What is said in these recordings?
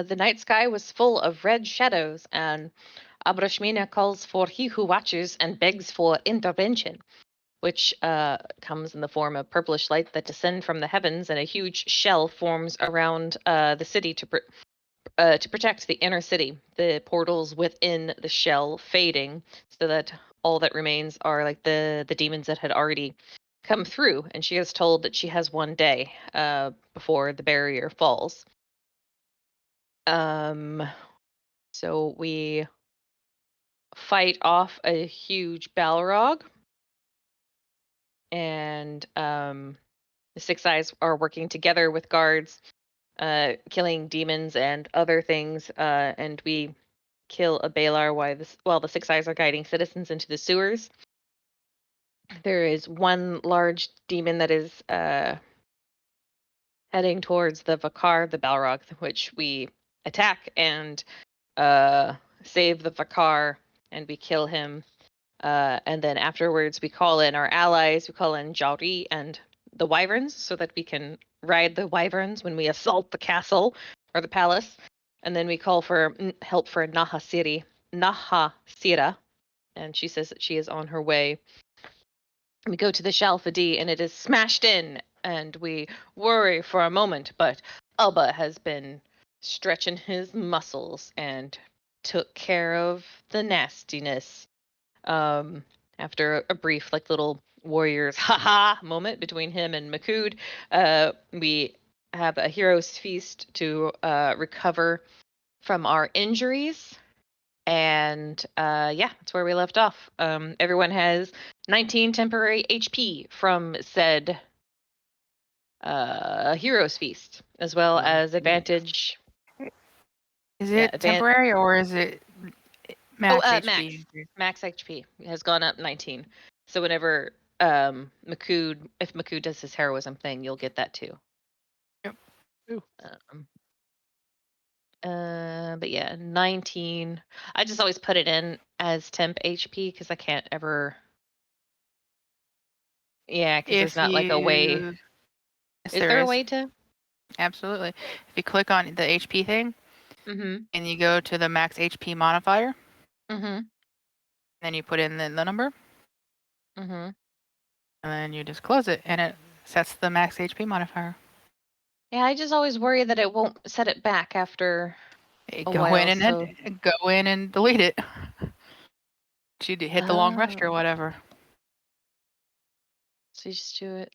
The night sky was full of red shadows, and Abrashmina calls for he who watches and begs for intervention, which comes in the form of purplish light that descend from the heavens, and a huge shell forms around the city to protect the inner city. The portals within the shell fading, so that all that remains are like the demons that had already come through. And she is told that she has one day before the barrier falls. So we fight off a huge Balrog, and the Six Eyes are working together with guards, killing demons and other things, and we kill a Balar while the Six Eyes are guiding citizens into the sewers. There is one large demon that is heading towards the Vakar, the Balrog, which we attack and save the Vakar, and we kill him. And then afterwards, we call in our allies. We call in Jauri and the Wyverns so that we can ride the Wyverns when we assault the castle or the palace. And then we call for help for Nahasira, and she says that she is on her way. We go to the Shalfadi, and it is smashed in, and we worry for a moment, but Alba has been stretching his muscles and took care of the nastiness. After a brief, like, little warriors haha moment between him and Makud, we have a hero's feast to recover from our injuries. And yeah, that's where we left off. Everyone has 19 temporary HP from said hero's feast, as well as advantage. Is Yeah, it temporary or is it max HP? Max HP has gone up 19. So whenever Makud, if Makud does his heroism thing, you'll get that too. Yep. Ooh. But yeah, 19. I just always put it in as temp HP because I can't ever. Yeah, because there's not like a way. Yes, Is there there a is. way to? Absolutely. If you click on the HP thing Mm-hmm. and you go to the max HP modifier, Mm-hmm. then you put in the number, Mm-hmm. and then you just close it, and it sets the max HP modifier. Yeah, I just always worry that it won't set it back after a Go while. in and delete it. You hit the long rest or Oh. whatever. So you just do it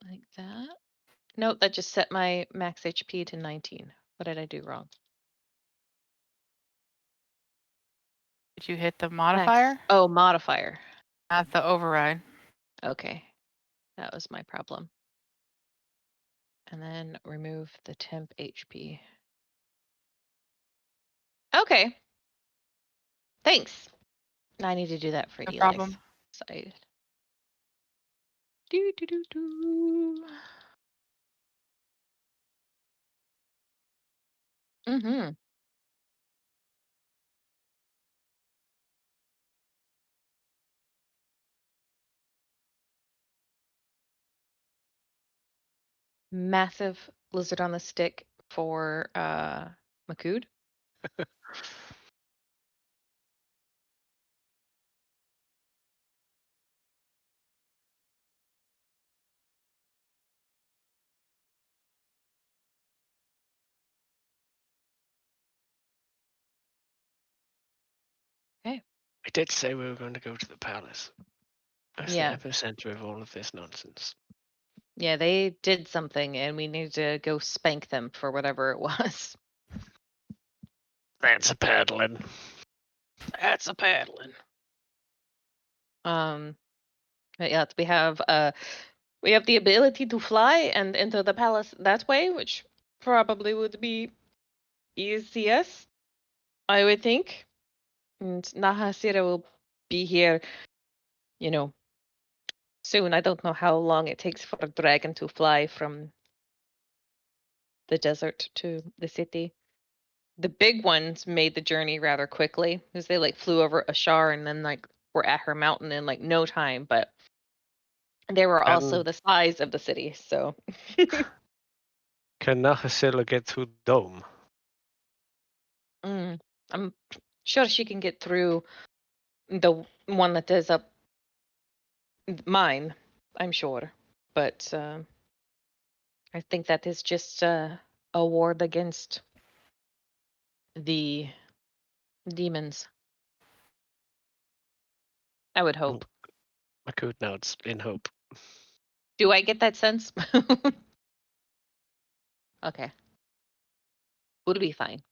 like that. Nope, that just set my max HP to 19. What did I do wrong? Did you hit the modifier? Max. Oh, modifier. Not the override. Okay, that was my problem. And then remove the temp HP. Okay. Thanks. I need to do that for No Eli's problem. side. Do do do do. Mm-hmm. Massive lizard on the stick for Makud. Okay. I did say we were going to go to the palace. That's Yeah. the epicenter of all of this nonsense. Yeah, they did something, and we need to go spank them for whatever it was. That's a paddling. That's a paddling. But yeah, we have the ability to fly and enter the palace that way, which probably would be easiest, I would think. And Nahasira will be here, soon. I don't know how long it takes for a dragon to fly from the desert to the city. The big ones made the journey rather quickly because they flew over Ashar and then were at her mountain in no time, but they were also the size of the city, so Can Nahasila get through the dome? I'm sure she can get through the one that is up mine. I'm sure, but I think that is just a ward against the demons. I would hope. Makut nods in hope. Do I get that sense? Okay. We'll be fine.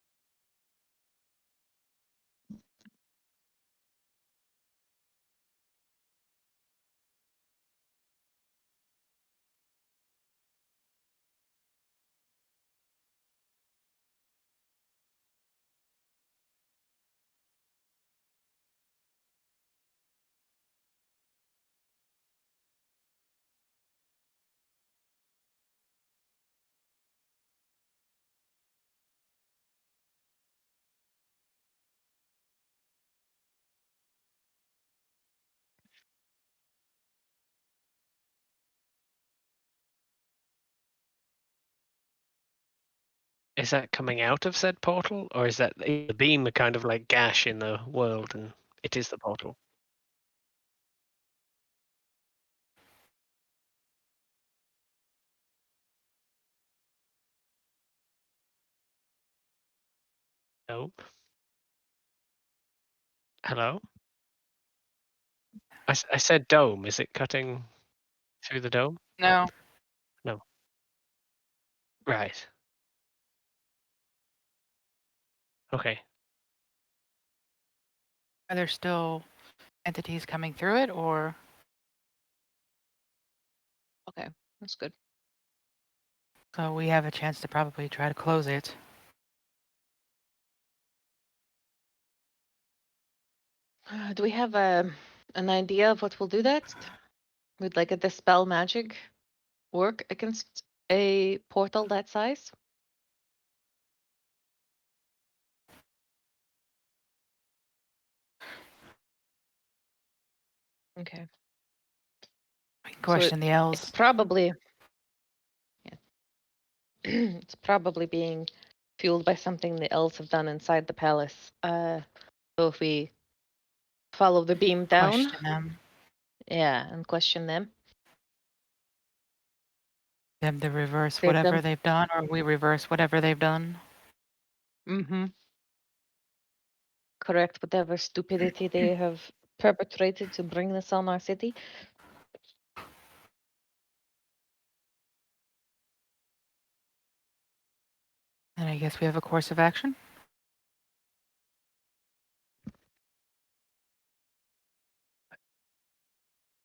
Is that coming out of said portal, or is that the beam a kind of like gash in the world and it is the portal? No. Hello? I said dome. Is it cutting through the dome? No. No. Right. Okay. Are there still entities coming through it, or Okay, that's good. so we have a chance to probably try to close it? Do we have an idea of what will do that? Would like a dispel magic work against a portal that size? Okay. We can question the It's elves. probably it's probably being fueled by something the elves have done inside the palace. So if we follow the beam down, Question them. and question them, Them to reverse save whatever them. they've done, or we reverse whatever they've done. Mm-hmm. Correct whatever stupidity they have perpetrated to bring this on our city. And I guess we have a course of action.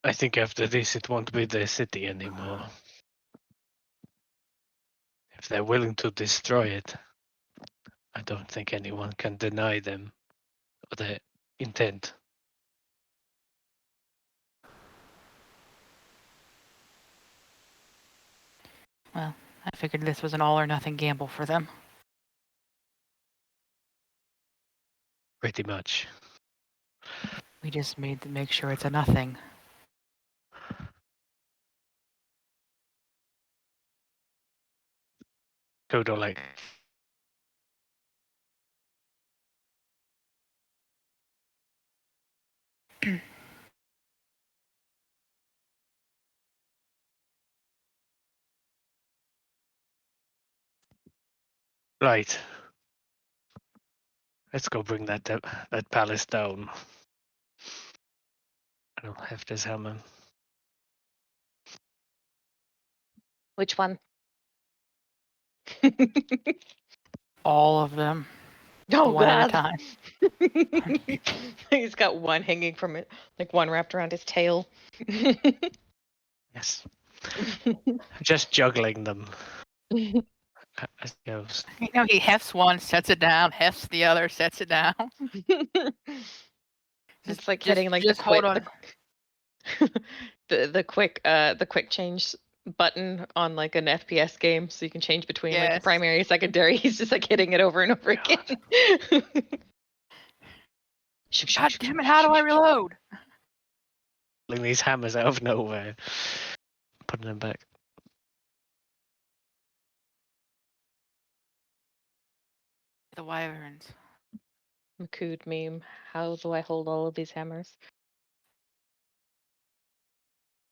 I think after this it won't be the city anymore. If they're willing to destroy it, I don't think anyone can deny them their intent. Well, I figured this was an all or nothing gamble for them. Pretty much. We just made to make sure it's a nothing. Kodo like right. Let's go bring that palace down. I don't have this hammer. Which one? All of them. Oh One at a God! time. He's got one hanging from it, like one wrapped around his tail. Yes. Just juggling them as it goes. You know, he hefts one, sets it down, hefts the other, sets it down. It's like hitting like just hold on. the quick change button on like an FPS game, so you can change between like Yes. primary and secondary. He's just like hitting it over and over again. God damn it! How do I reload? Pulling these hammers out of nowhere, putting them back. The wyverns. Makud meme. How do I hold all of these hammers?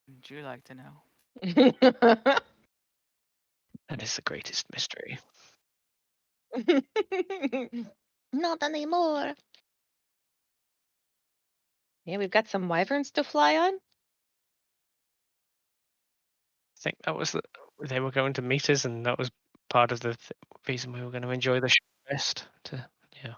Would you like to know? That is the greatest mystery. Not anymore. Yeah, we've got some wyverns to fly on. I think that was they were going to meet us, and that was part of the reason we were going to enjoy the show best. Yeah.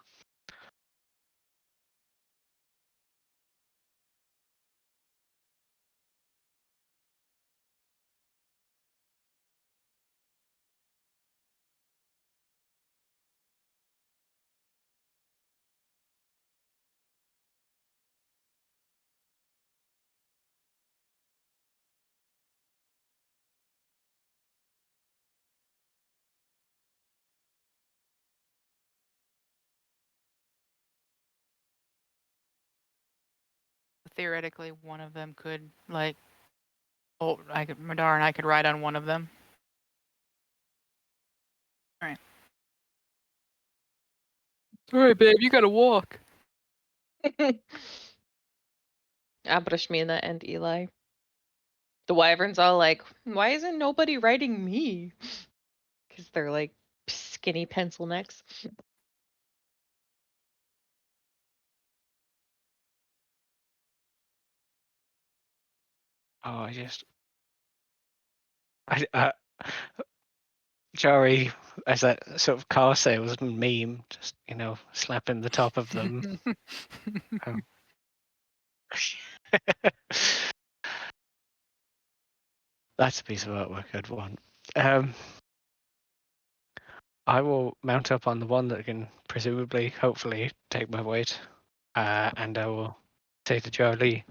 Theoretically, one of them could Madar and I could ride on one of them. All right, babe, you gotta walk. Abrashmina and Eli. The wyverns all like, why isn't nobody riding me? Because they're like skinny pencil necks. Oh, Jory, as that sort of car salesman meme, just slapping the top of them. Um, That's a piece of artwork I'd want. I will mount up on the one that can presumably, hopefully, take my weight, and I will say to Charlie,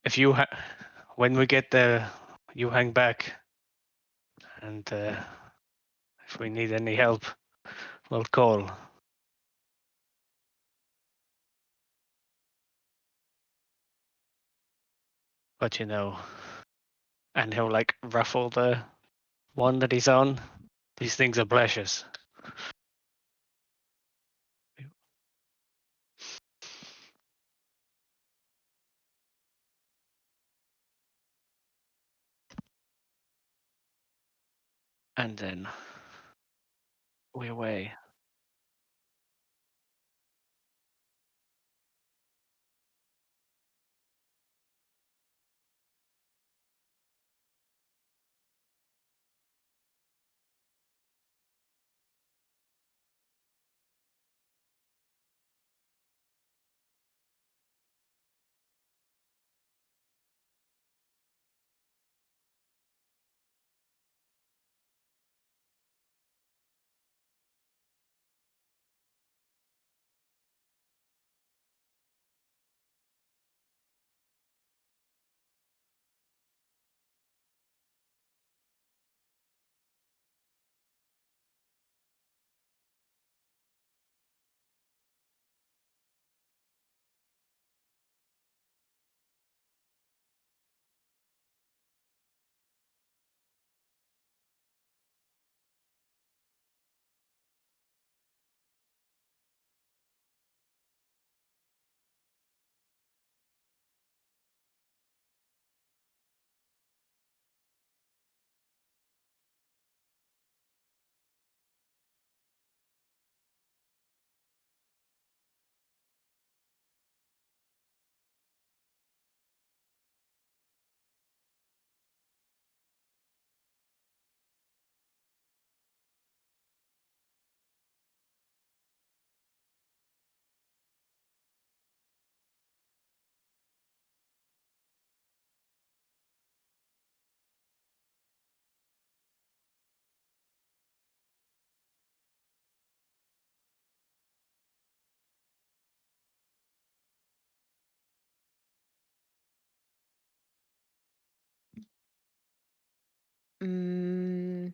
if when we get there, you hang back, and if we need any help, we'll call. But and he'll like ruffle the one that he's on. These things are precious. And then we're away. Mm,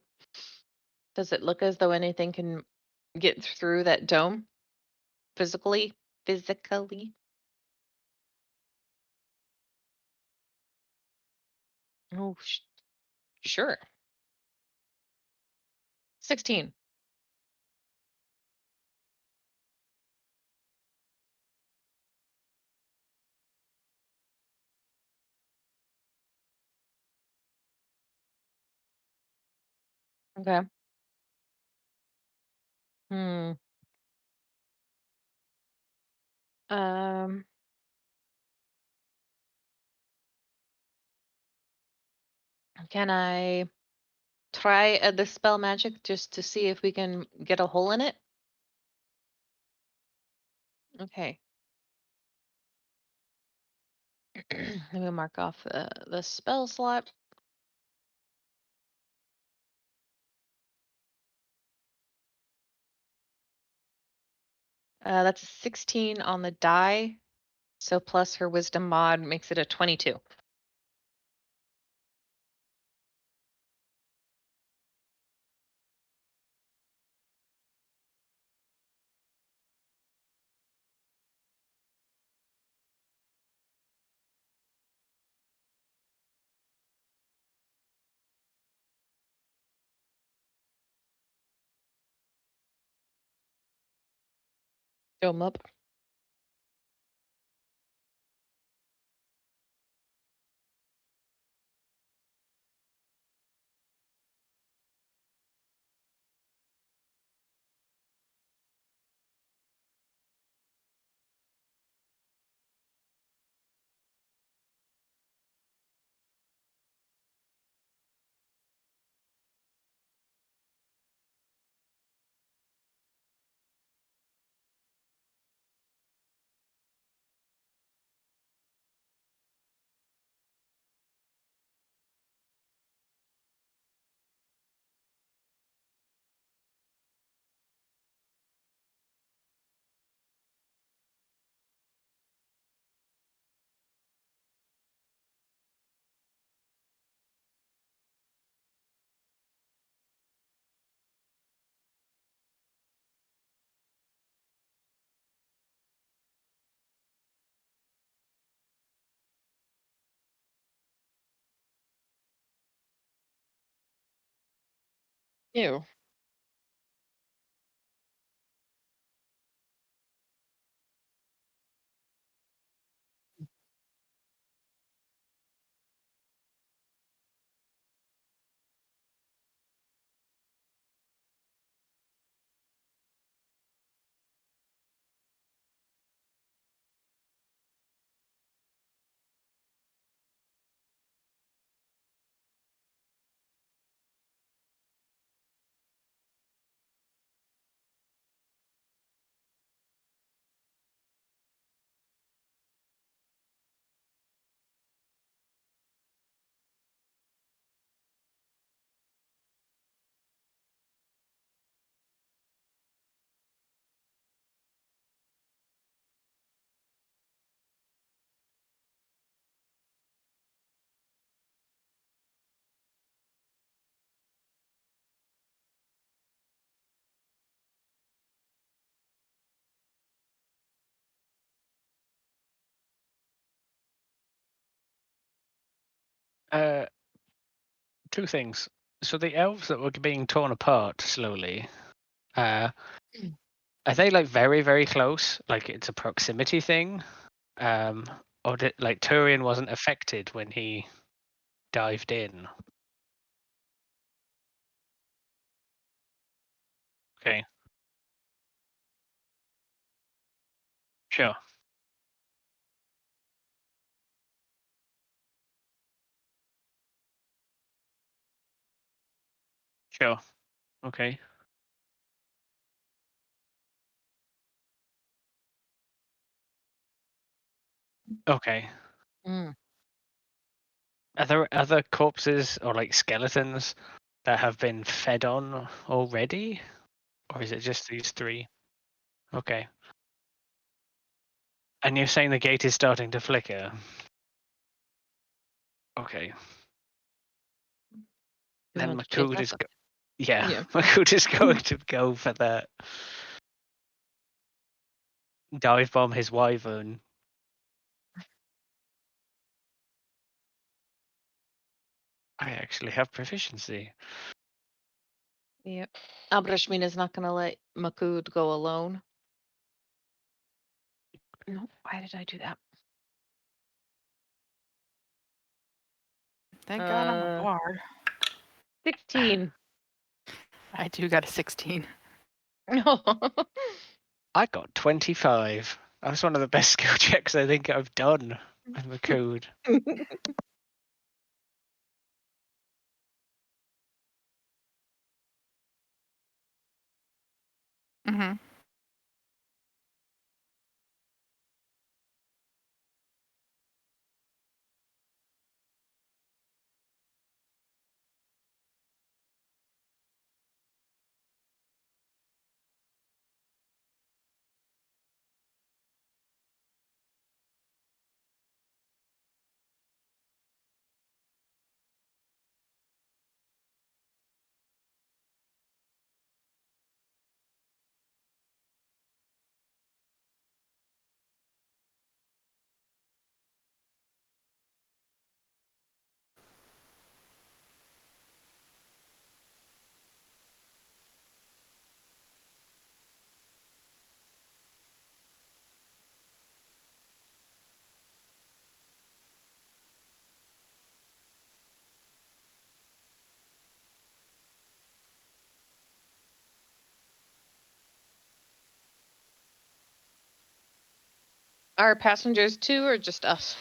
does it look as though anything can get through that dome physically? Physically? Oh, sure. 16. Okay. Hmm. Um. Can I try the spell magic just to see if we can get a hole in it? Okay. Let me mark off the spell slot. That's a 16 on the die. So plus her wisdom mod makes it a 22. Dome up. Ew. Uh, two things. So the elves that were being torn apart slowly, are they like very, very close? Like it's a proximity thing? Um, or did like Turian wasn't affected when he dived in? Okay, sure, sure. Okay, okay. Mm. Are there other corpses or like skeletons that have been fed on already? Or is it just these three? Okay. And you're saying the gate is starting to flicker? Okay. Do we Then want to chase Makud that? is yeah, Yeah. Makud is going to go for that dive bomb his wyvern. I actually have proficiency. Yep. Abrashmina's not going to let Makud go alone. No, why did I do that? Thank God I'm a bard. 16. I do got a 16. I got 25. That's one of the best skill checks I think I've done with the code. Mm-hmm. Are passengers too, or just us?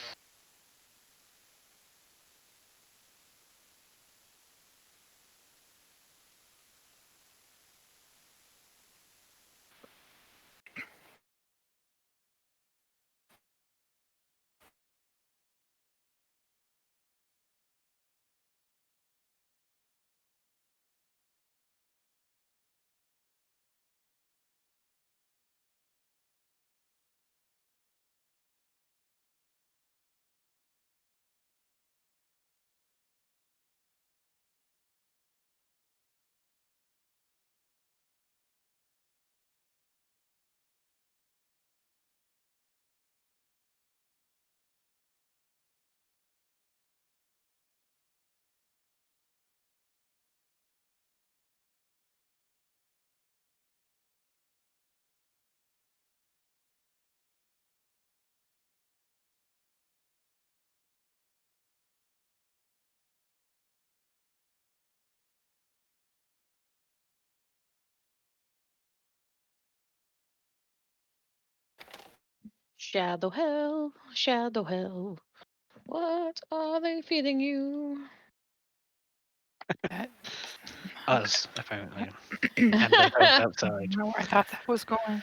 Shadow hell, shadow hell. What are they feeding you? That, Us, apparently. And they're both I outside. don't know where I thought that was going.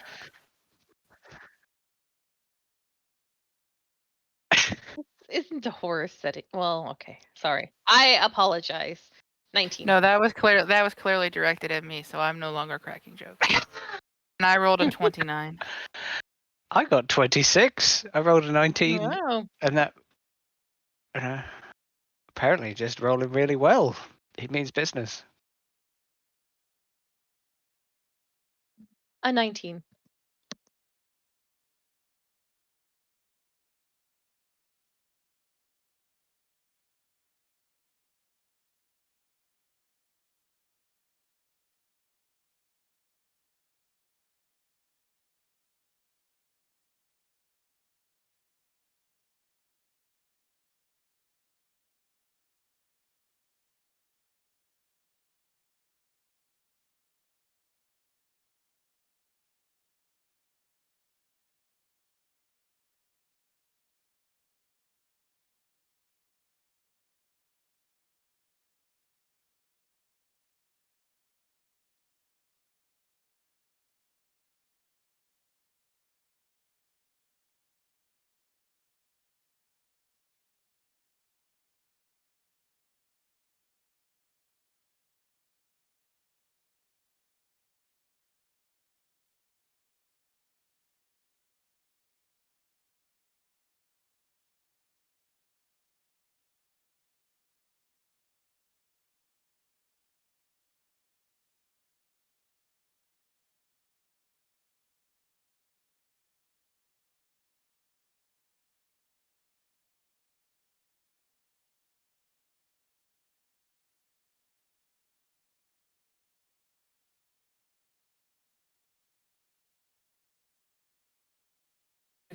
Isn't a horror setting. Well, okay. Sorry. I apologize. 19. No, that was clearly directed at me, so I'm no longer cracking jokes. And I rolled a 29. I got 26. I rolled a 19. Wow. And that apparently just rolling really well. It means business. A 19.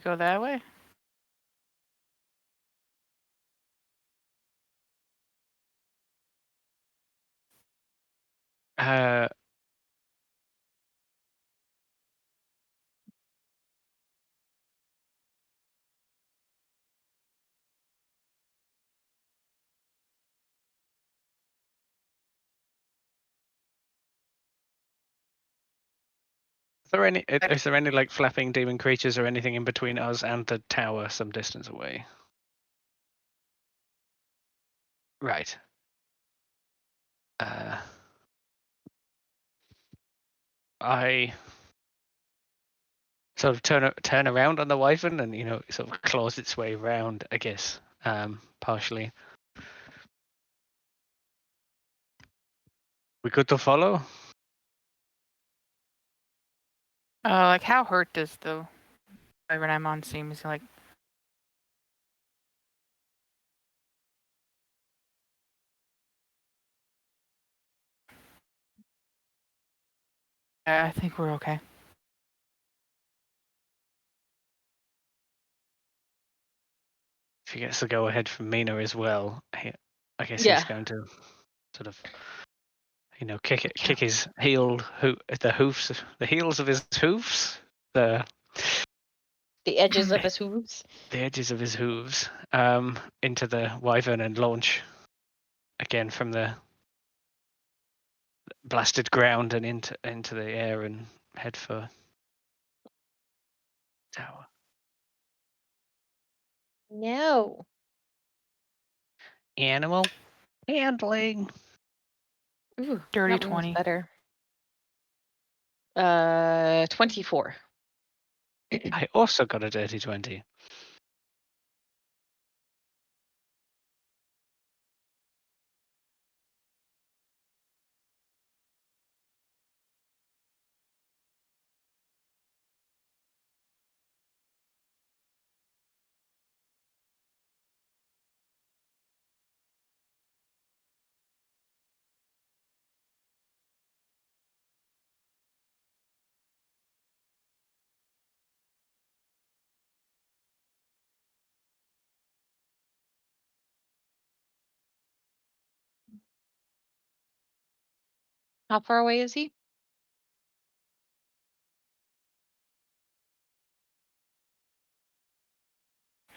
Go that way. Uh, is there any like flapping demon creatures or anything in between us and the tower some distance away? Right. I sort of turn around on the wyvern and sort of claws its way around, I guess, partially. We good to follow? Like how hurt does the wyvern I'm on seem? Is he like I think we're okay. If he gets the go ahead from Mina as well, I guess Yeah. he's going to sort of kick his the heels of his hoofs, the edges of his hooves. the edges of his hooves, into the wyvern and launch again from the blasted ground and into the air and head for tower. No. Animal handling. Ooh, Dirty that one was 20. better. 24. I also got a dirty 20. How far away is he?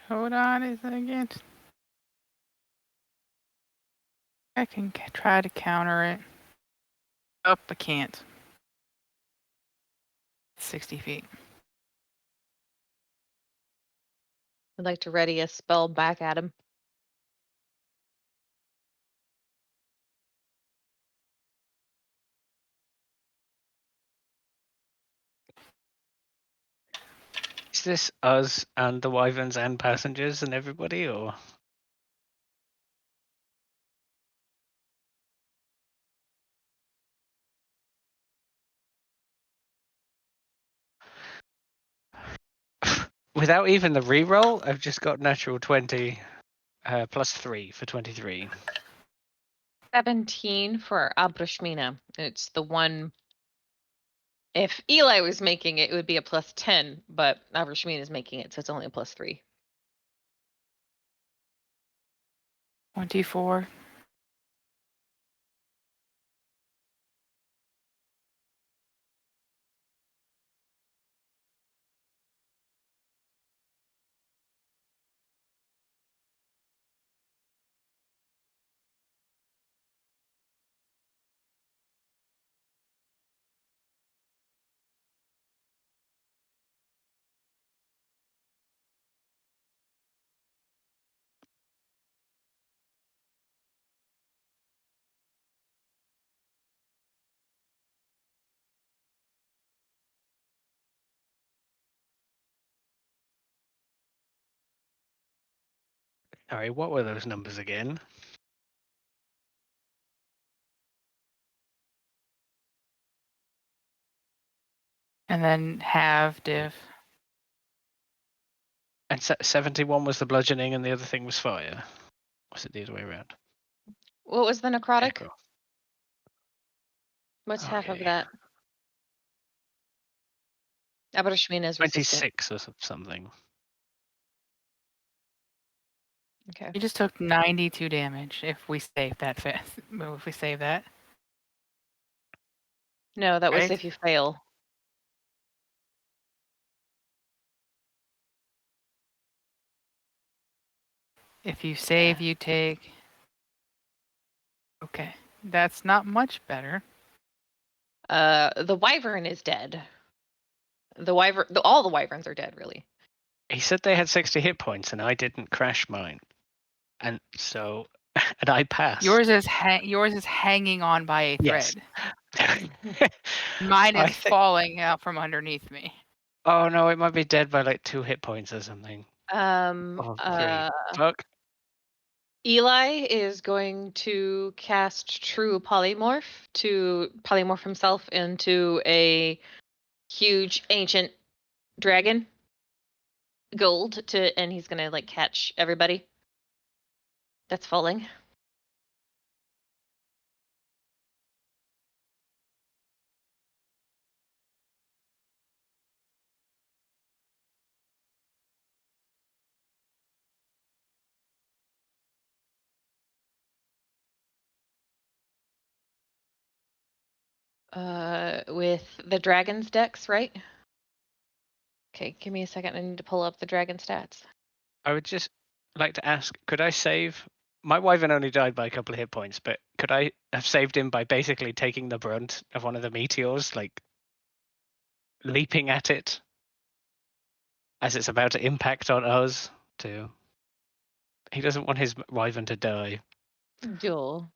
Hold on a second. I can try to counter it. Oh, I can't. 60 feet. I'd like to ready a spell back at him. Is this us and the wyverns and passengers and everybody, or? Without even the reroll, I've just got natural 20 plus 3 for 23. 17 for Abrashmina. It's the one. If Eli was making it, it would be a plus 10, but Abrashmina is making it, so it's only a plus 3. 24. Sorry, what were those numbers again? And then half diff. And 71 was the bludgeoning and the other thing was fire. Was it the other way around? What was the necrotic? Echo. What's half of Okay. that? Abrashmina is resistant. 26 or something. Okay. You just took 92 damage if we save that fast. If we save that. No, that was Right? if you fail. If you save, you take. Okay. That's not much better. The wyvern is dead. All the wyverns are dead, really. He said they had 60 hit points, and I didn't crash mine, and so and I passed. Yours is hanging on by a Yes. thread. Mine I is think. falling out from underneath me. Oh no, it might be dead by like 2 hit points or something. Or 3. Fuck. Eli is going to cast True Polymorph to polymorph himself into a huge ancient dragon, gold, and he's gonna like catch everybody that's falling. With the dragon's dex, right? Okay, give me a second. I need to pull up the dragon stats. I would just like to ask, could I save? My wyvern only died by a couple of hit points, but could I have saved him by basically taking the brunt of one of the meteors, like leaping at it as it's about to impact on us? Too. He doesn't want his wyvern to die. Duel.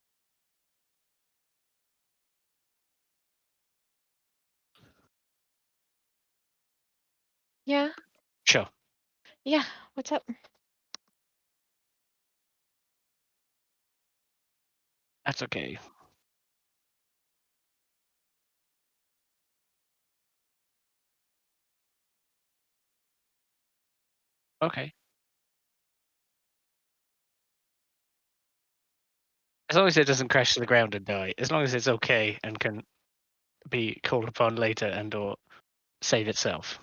Yeah. Sure, Yeah. What's up? that's okay. Okay. As long as it doesn't crash to the ground and die, as long as it's okay and can be called upon later and or save itself.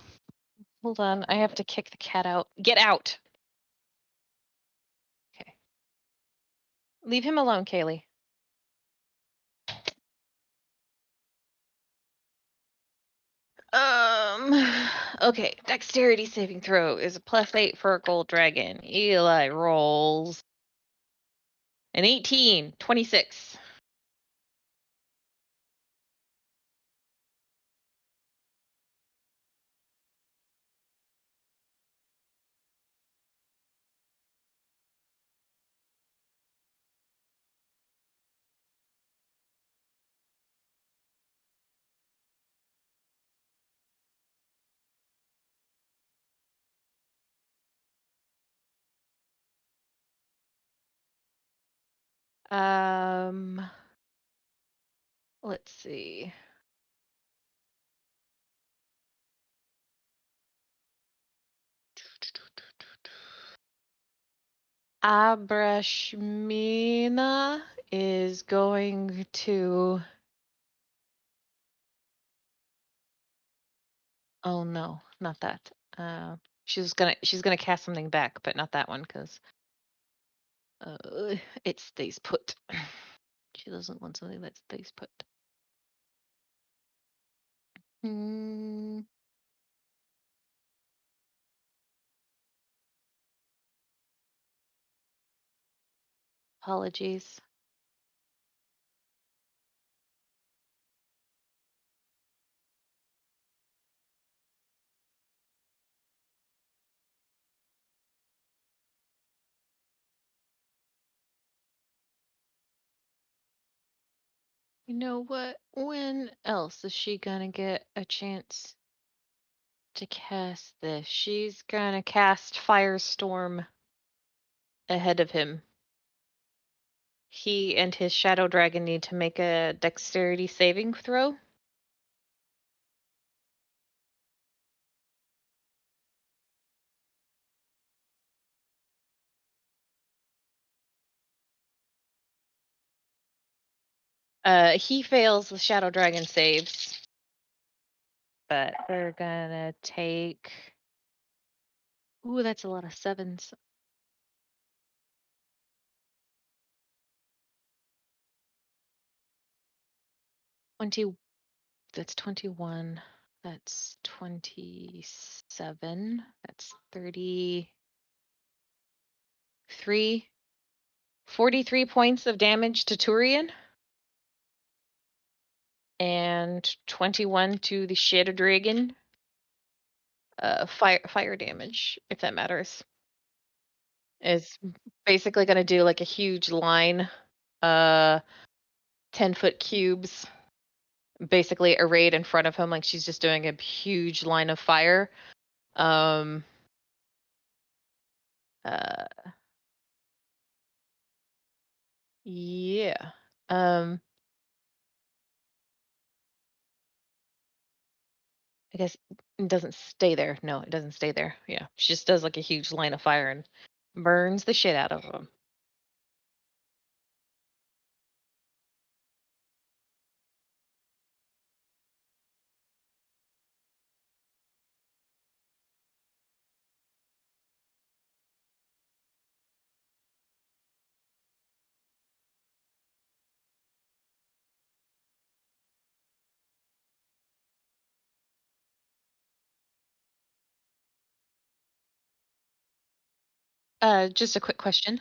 Hold on. I have to kick the cat out. Get out. Okay. Leave him alone, Kaylee. Okay. Dexterity saving throw is a +8 for a gold dragon. Eli rolls an 18, 26. Let's see. Abrashmina is going to. Oh no, not that. She's gonna cast something back, but not that one because it stays put. She doesn't want something that stays put. Hmm. Apologies. You know what? When else is she gonna get a chance to cast this? She's gonna cast Firestorm ahead of him. He and his shadow dragon need to make a dexterity saving throw. He fails the shadow dragon saves, but they're gonna take. Ooh, that's a lot of sevens. 20. That's 21. That's 27. That's 33. 43 points of damage to Turian. And 21 to the Shadow Dragon. Fire damage, if that matters. Is basically gonna do like a huge line, 10-foot cubes, basically arrayed in front of him, like she's just doing a huge line of fire. Um, uh, yeah. I guess it doesn't stay there. No, it doesn't stay there. Yeah, she just does like a huge line of fire and burns the shit out of him. Just a quick question.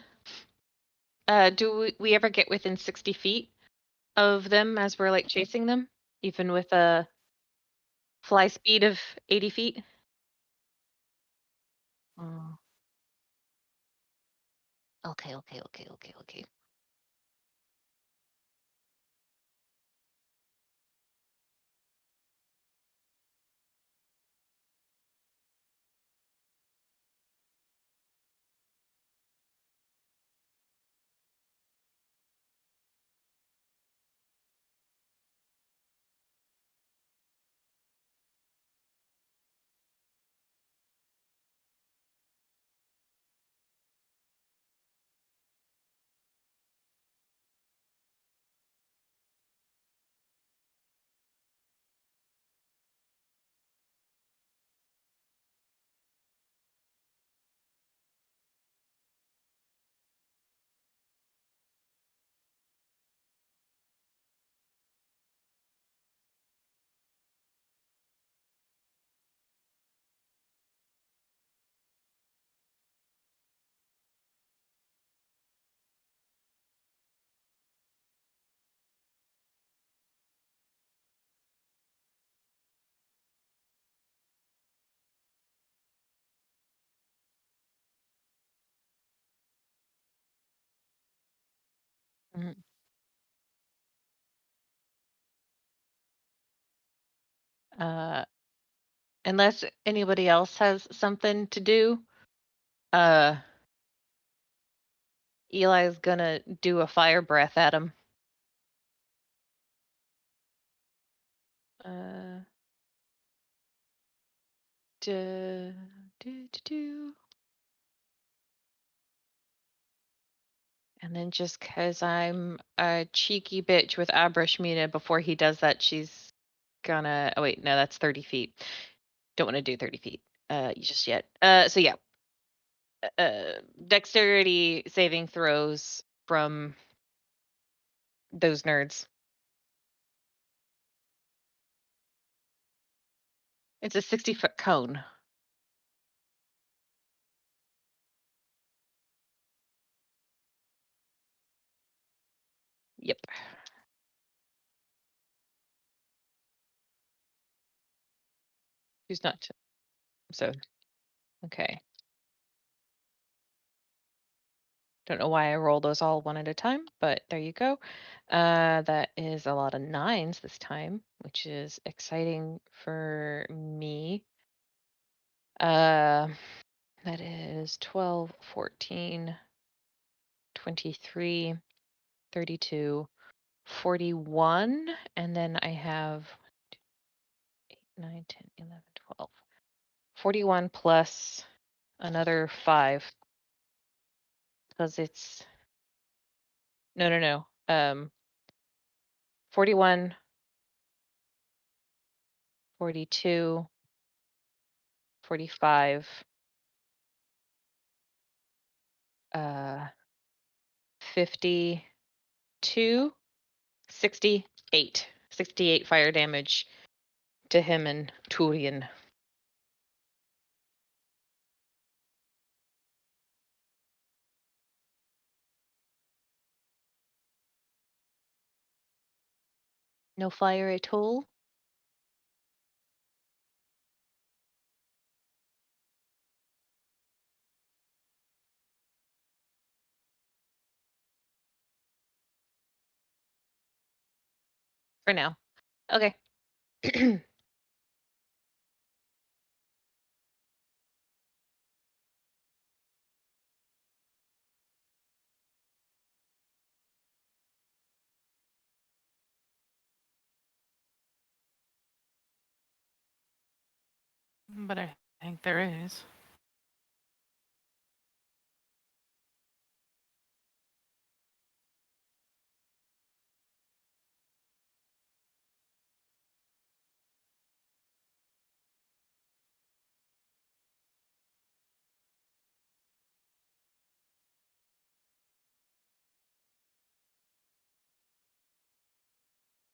Do we ever get within 60 feet of them as we're like chasing them, even with a fly speed of 80 feet? Oh, okay. Mhm. Uh, unless anybody else has something to do, uh, Eli's gonna do a fire breath at him. Uh, do, do. And then just because I'm a cheeky bitch with Abrashmina, before he does that, she's gonna. Oh, wait, no, that's 30 feet. Don't want to do 30 feet just yet. So yeah. Dexterity saving throws from those nerds. It's a 60-foot cone. Yep. Who's not? So, okay. Don't know why I roll those all one at a time, but there you go. That is a lot of 9s this time, which is exciting for me. That is 12, 14, 23, 32, 41, and then I have 8, 9, 10, 11, 12. 41 plus another 5 because it's no. 41, 42, 45, 52, 68. 68 fire damage to him and Turian. No fire at all? For now. Okay. But I think there is.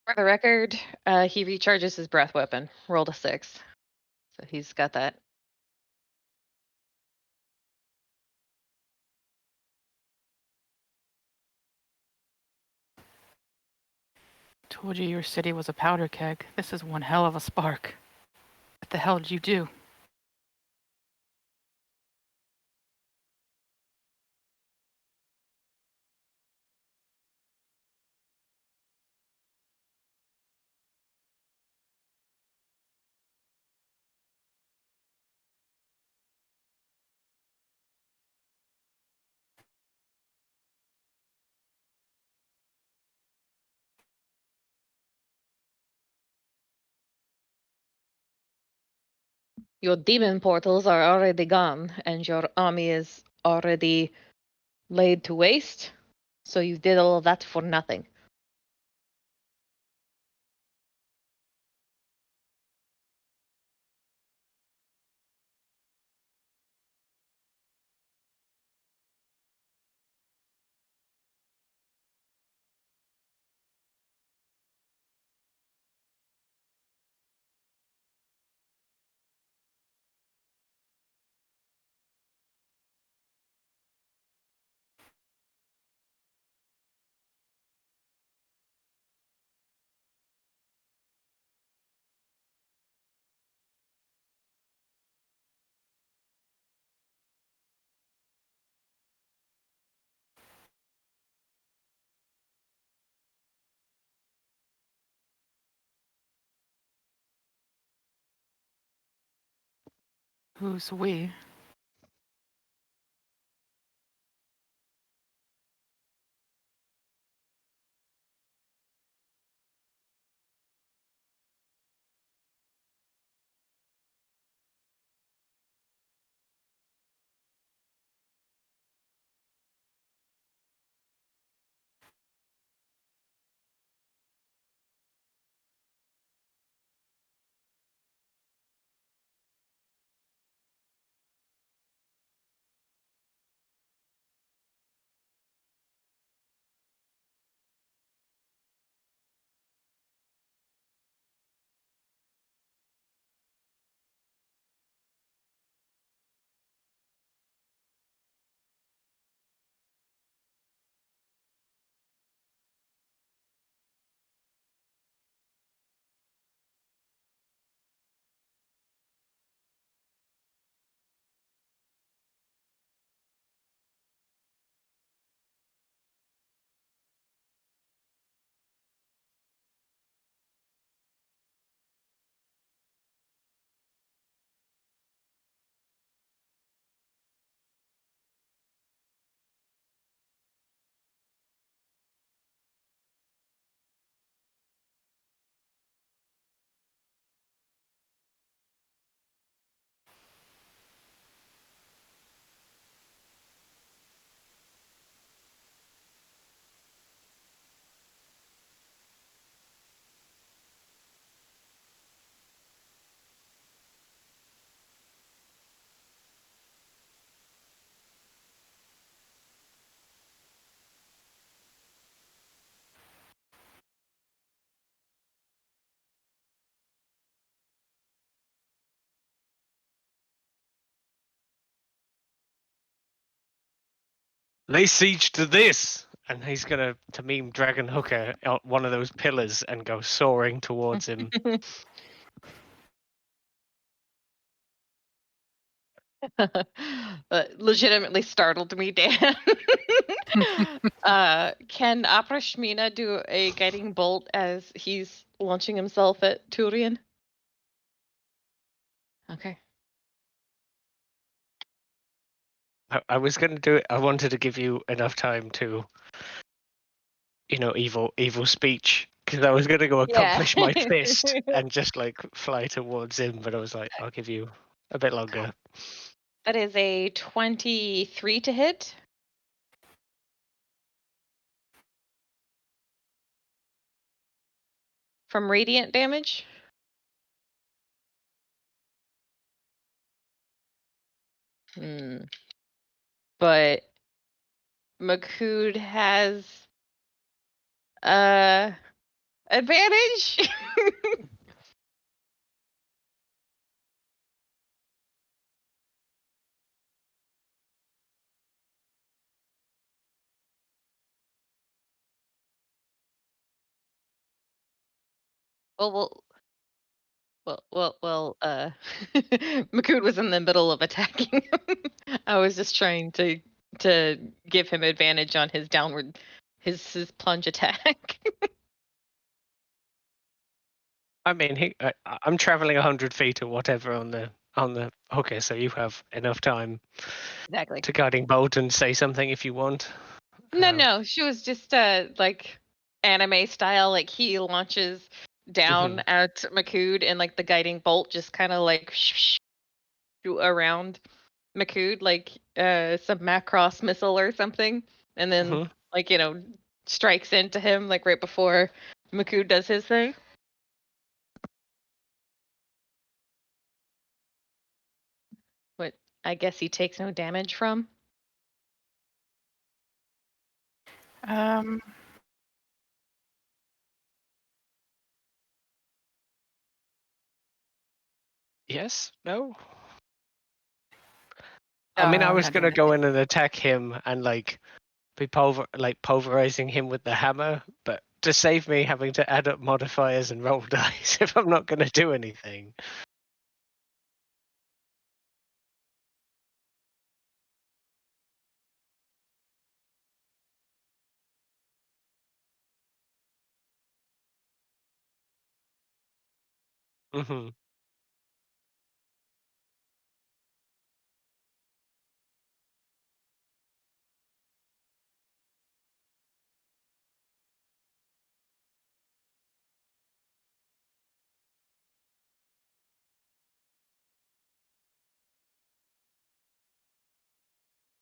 For the record, he recharges his breath weapon. Rolled a 6. So he's got that. Told you your city was a powder keg. This is one hell of a spark. What the hell did you do? Your demon portals are already gone, and your army is already laid to waste. So you did all of that for nothing. Who's we? lay siege to this, and he's gonna to meme Dragon Hooker out one of those pillars and go soaring towards him. Legitimately startled me, Dan. Can Aprashmina do a guiding bolt as he's launching himself at Turian? Okay. I was gonna do it. I wanted to give you enough time to, evil speech, because I was gonna go accomplish my fist and just like fly towards him, but I was like, I'll give you a bit longer. That is a 23 to hit. From radiant damage. But Makud has advantage. well, Makud was in the middle of attacking him. I was just trying to give him advantage on his downward his plunge attack. I mean, I'm traveling 100 feet or whatever on the hooker, so you have enough time Exactly. to guiding bolt and say something if you want. No, she was just like anime style. Like he launches down at Makud, and like the guiding bolt just kind of like around Makud, like some Macross missile or something, and then like strikes into him like right before Makud does his thing. What I guess he takes no damage from. Yes? No? I mean, I was gonna go in and attack him and like be pulverizing him with the hammer, but to save me having to add up modifiers and roll dice if I'm not gonna do anything.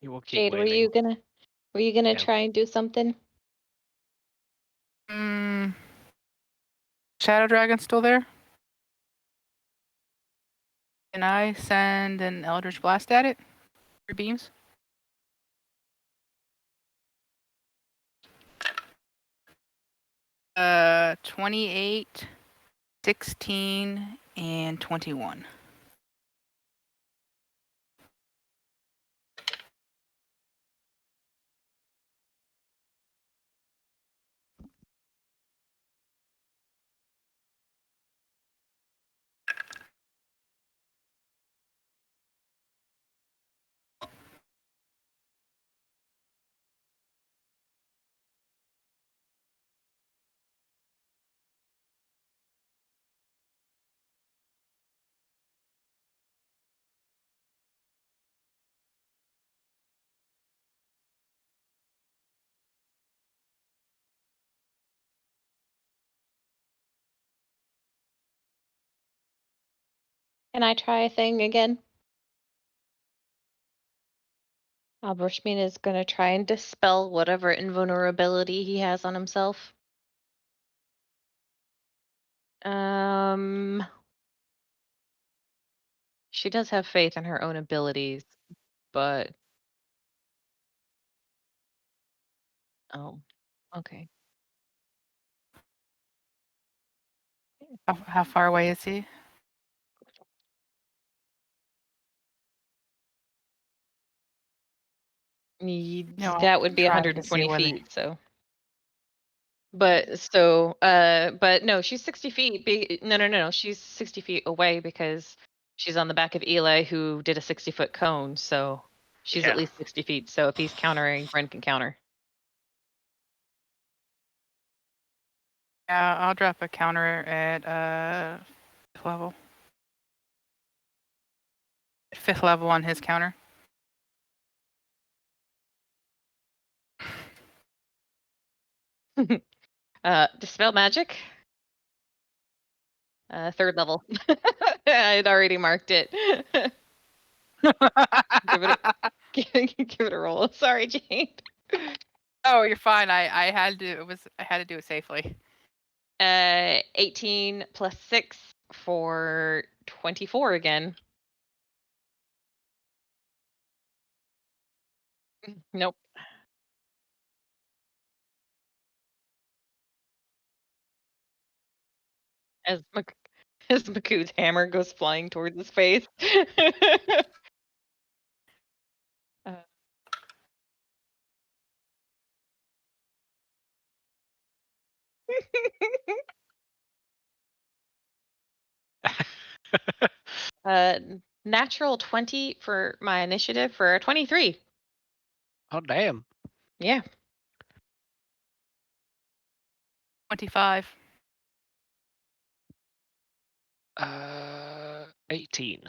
You will keep Jade, were wailing. you gonna Yeah. try and do something? Shadow Dragon's still there? Can I send an Eldritch Blast at it? 3 beams? Uh, 28, 16, and 21. Can I try a thing again? Albershmin is gonna try and dispel whatever invulnerability he has on himself. She does have faith in her own abilities, but oh, okay. How far away is he? No, I'll that would be try to see 120 whether- feet. So, but no, she's 60 feet. No. She's 60 feet away because she's on the back of Eli, who did a 60-foot cone. So she's Yeah. at least 60 feet. So if he's countering, Bryn can counter. Yeah, I'll drop a counter at fifth level. Fifth level on his counter. Dispel magic. Third level. I had already marked it. give it a, give it a roll. Sorry, Jane. Oh, you're fine. I had to do it safely. 18 plus 6 for 24 again. Nope. As as Maku's hammer goes flying towards his face. uh, uh, natural 20 for my initiative for a 23. Oh damn. Yeah. 25. 18.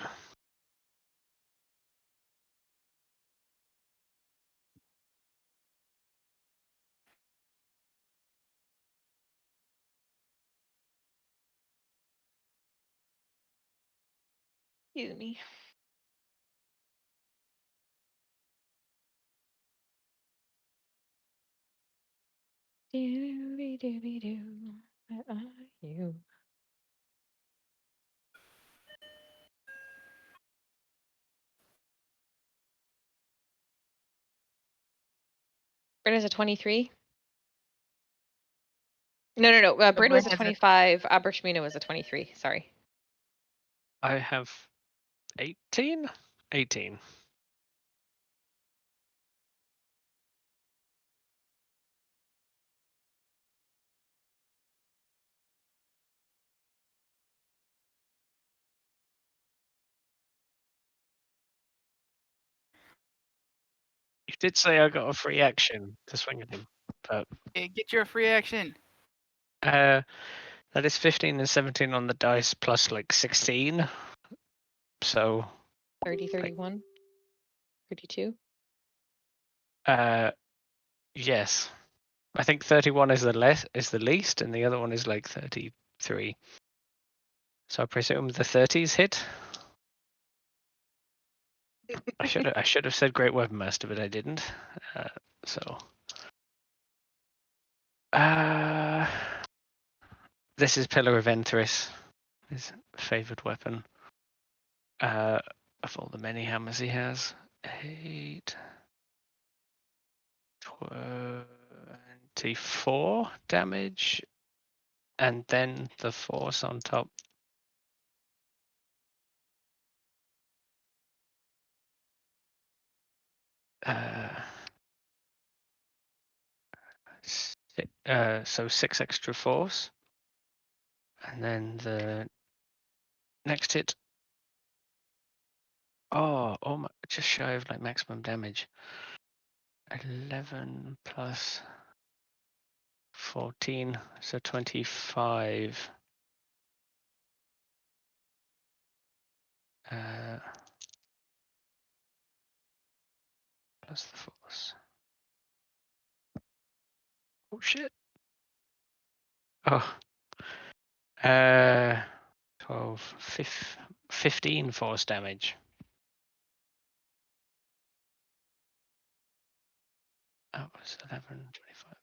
Excuse me. Dooby-dooby-doo. Where are you? Bryn is a 23. No. Bryn was a Bryn has 25. Abershmina was a 23. Sorry. I have 18? 18. You did say I got a free action to swing at him, but Get your free action. that is 15 and 17 on the dice plus like 16. So 30, 31, 32. yes. I think 31 is the least, and the other one is like 33. So I presume the 30s hit. I should have said Great Weapon Master, but I didn't. So this is Pillar of Enthris, his favorite weapon. Of all the many hammers he has, 8, 24 damage, and then the force on top. So 6 extra force, and then the next hit. Oh, just shy of like maximum damage. 11 plus 14, so 25. Plus the force. Oh shit. Oh. 12, 15 force damage. That was 11, 25.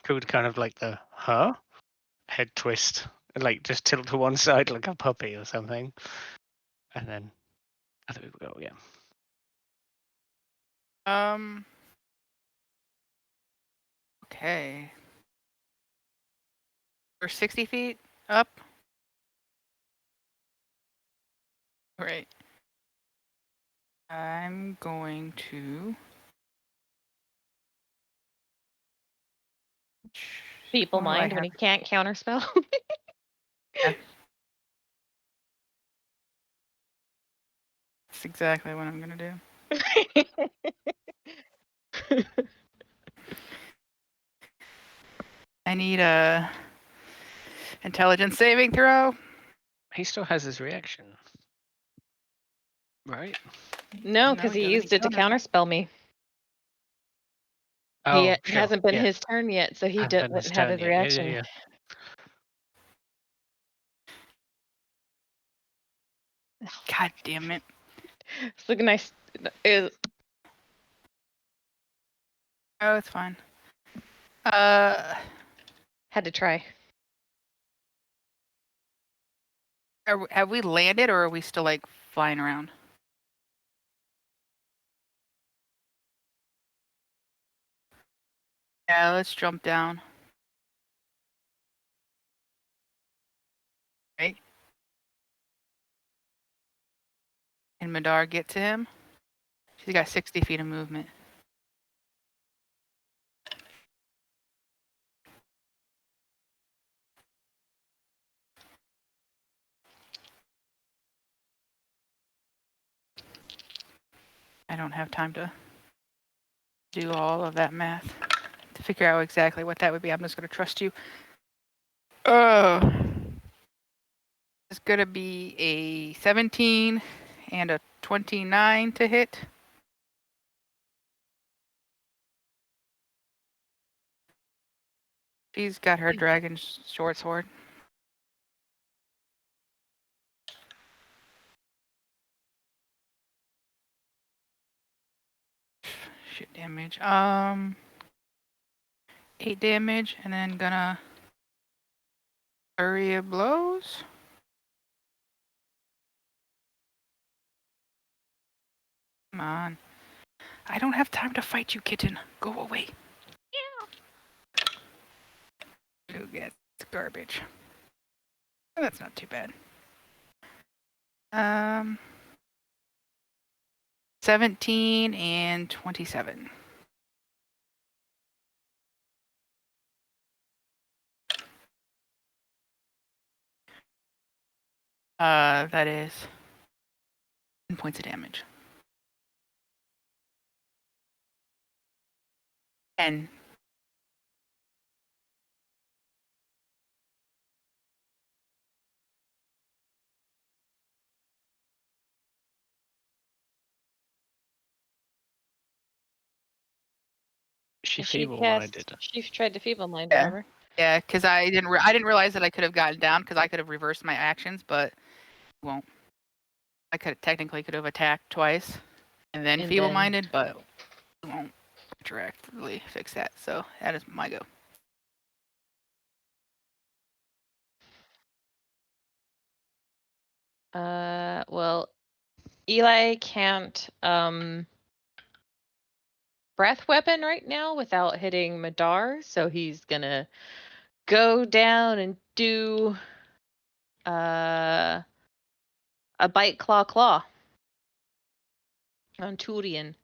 Could kind of like the head twist, and like just tilt to one side like a puppy or something, and then other people go, yeah. Okay. We're 60 feet up. Right. I'm going to. People What do I mind when have? he can't counterspell. Yeah. That's exactly what I'm gonna do. I need a intelligence saving throw. He still has his reaction, right? No, because he doesn't. used it to counterspell me. Oh, It sure. hasn't been Yeah. his turn yet, so he Hasn't been his wouldn't have turn his yet. Yeah, reaction. yeah. God damn it. It's like a nice. Oh, it's fine. Had to try. Have we landed or are we still like flying around? Yeah, let's jump down. Right? Can Madar get to him? She's got 60 feet of movement. I don't have time to do all of that math to figure out exactly what that would be. I'm just going to trust you. It's going to be a 17 and a 29 to hit. She's got her dragon short sword. Shit damage. 8 damage, and then gonna flurry of blows. Come on. I don't have time to fight you, kitten. Go away. Yeah. Who gets garbage? Oh, that's not too bad. 17 and 27. That is 10 points of damage. 10. She She feeble-minded. She tried to feeble mind. Yeah. Remember? Yeah, because I didn't realize that I could have gotten down because I could have reversed my actions, but won't. I technically could have attacked twice and then And feeble-minded, but won't directly fix that. So that is my go. Well, Eli can't breath weapon right now without hitting Madar, so he's gonna go down and do a bite claw on Turian.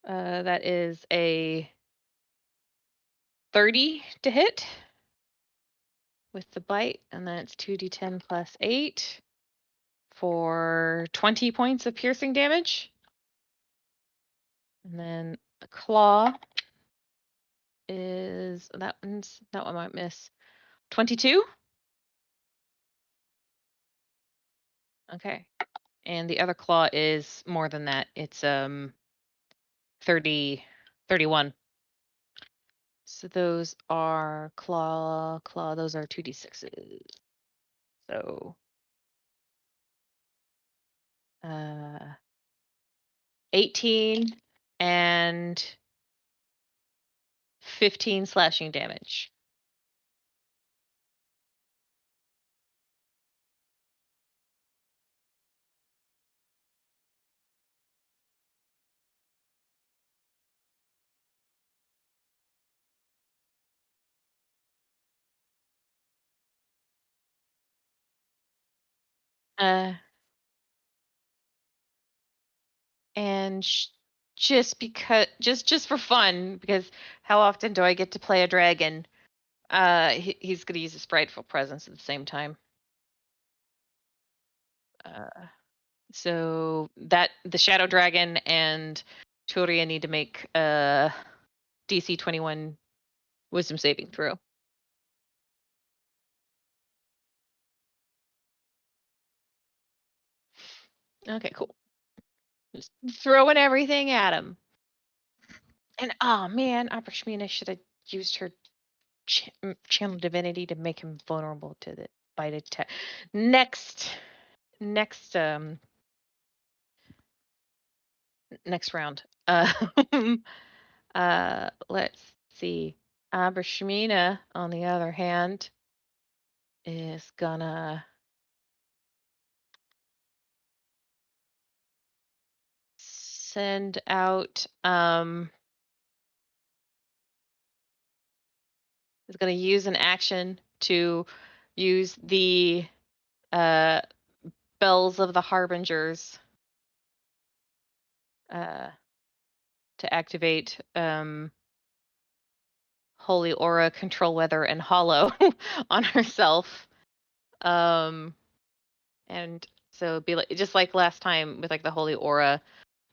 That is a 30 to hit with the bite, and then it's 2d10 plus 8 for 20 points of piercing damage. And then the claw is that one might miss. 22. Okay. And the other claw is more than that. It's 31. So those are claw, those are 2d6s. So 18 and 15 slashing damage. And just because, just for fun, because how often do I get to play a dragon? He's gonna use his frightful presence at the same time. So that the shadow dragon and Turia need to make a DC 21 wisdom saving throw. Okay, cool. Just throwing everything at him. And oh man, Abrashmina should have used her channel divinity to make him vulnerable to the bite attack. Next next round. Let's see. Abrashmina, on the other hand, is gonna send out is gonna use an action to use the bells of the harbingers to activate Holy Aura, Control Weather, and Hollow on herself. And so be like just like last time with like the Holy Aura,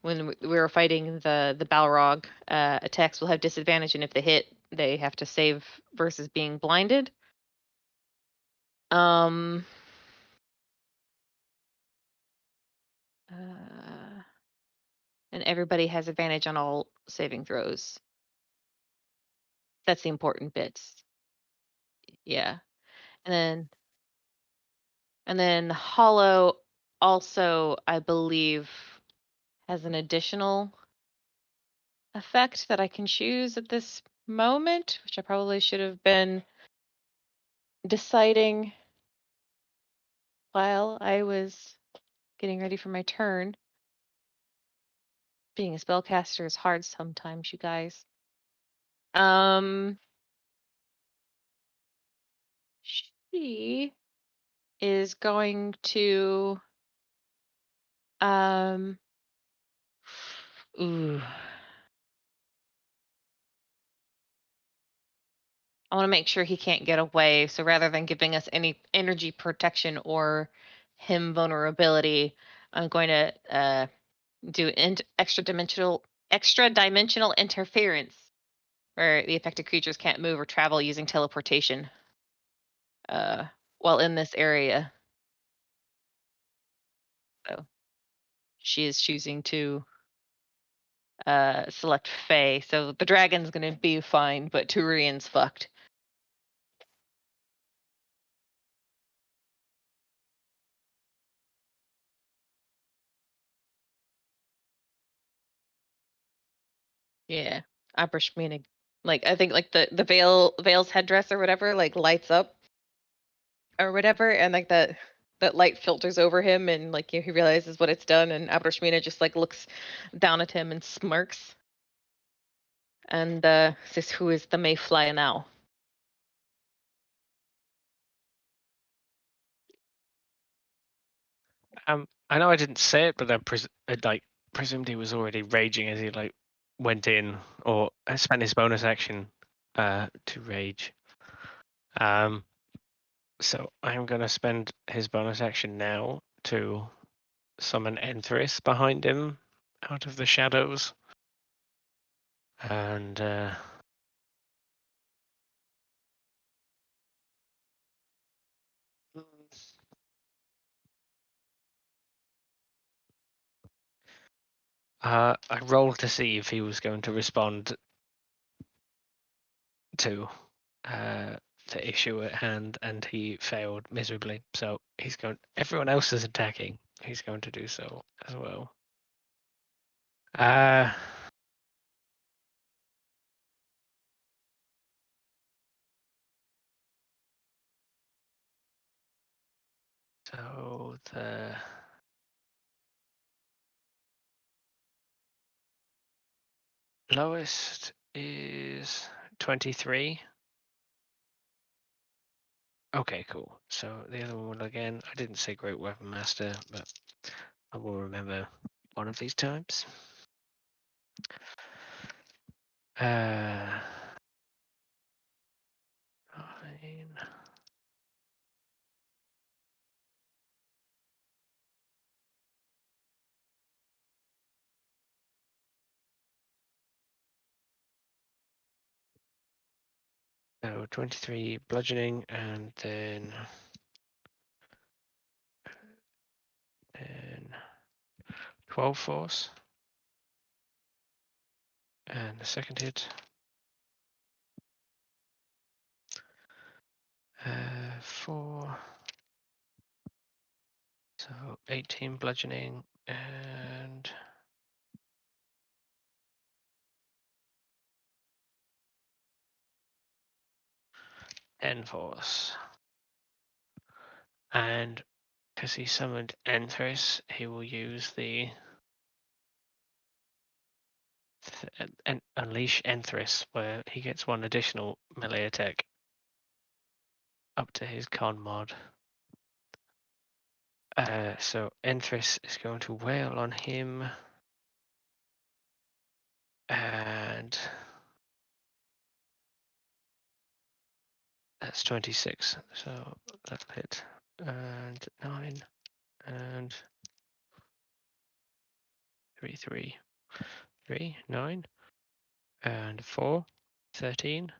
when we were fighting the Balrog, attacks will have disadvantage, and if they hit, they have to save versus being blinded. And everybody has advantage on all saving throws. That's the important bits. Yeah. And then Hollow also, I believe, has an additional effect that I can choose at this moment, which I probably should have been deciding while I was getting ready for my turn. Being a spellcaster is hard sometimes, you guys. She is going to ooh. I want to make sure he can't get away. So rather than giving us any energy protection or him vulnerability, I'm going to do extra dimensional interference, where the affected creatures can't move or travel using teleportation while in this area. So she is choosing to select Fae. So the dragon's gonna be fine, but Turian's fucked. Yeah. Abrashmina, like I think like the veil's headdress or whatever like lights up or whatever, and like that light filters over him, and like he realizes what it's done, and Abrashmina just like looks down at him and smirks and says, "Who is the Mayfly now?" I know I didn't say it, but I like presumed he was already raging as he like went in or spent his bonus action to rage. So I'm gonna spend his bonus action now to summon Enthris behind him out of the shadows. And I rolled to see if he was going to respond to the issue at hand, and he failed miserably. So he's going. Everyone else is attacking. He's going to do so as well. So the lowest is 23. Okay, cool. So the other one again, I didn't say Great Weapon Master, but I will remember one of these times. 9. So 23 bludgeoning and then 12 force. And the second hit. 4. So 18 bludgeoning and 10 force. And because he summoned Enthris, he will use the and unleash Enthris, where he gets 1 additional melee attack up to his con mod. So Enthris is going to wail on him, and that's 26. So that'll hit, and 9, and 3, 9, and 4, 13.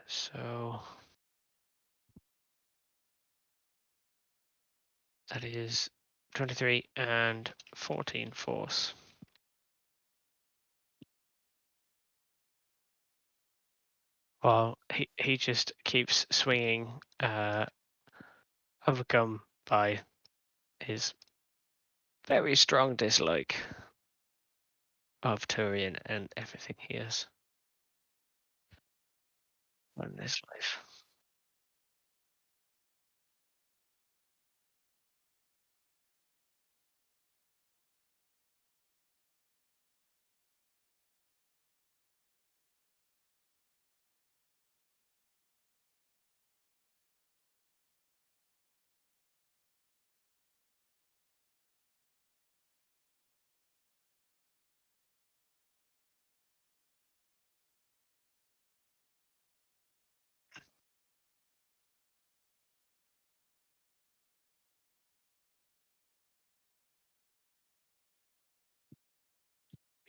So that is 23 and 14 force. Well, he just keeps swinging, overcome by his very strong dislike of Turian and everything he has in his life.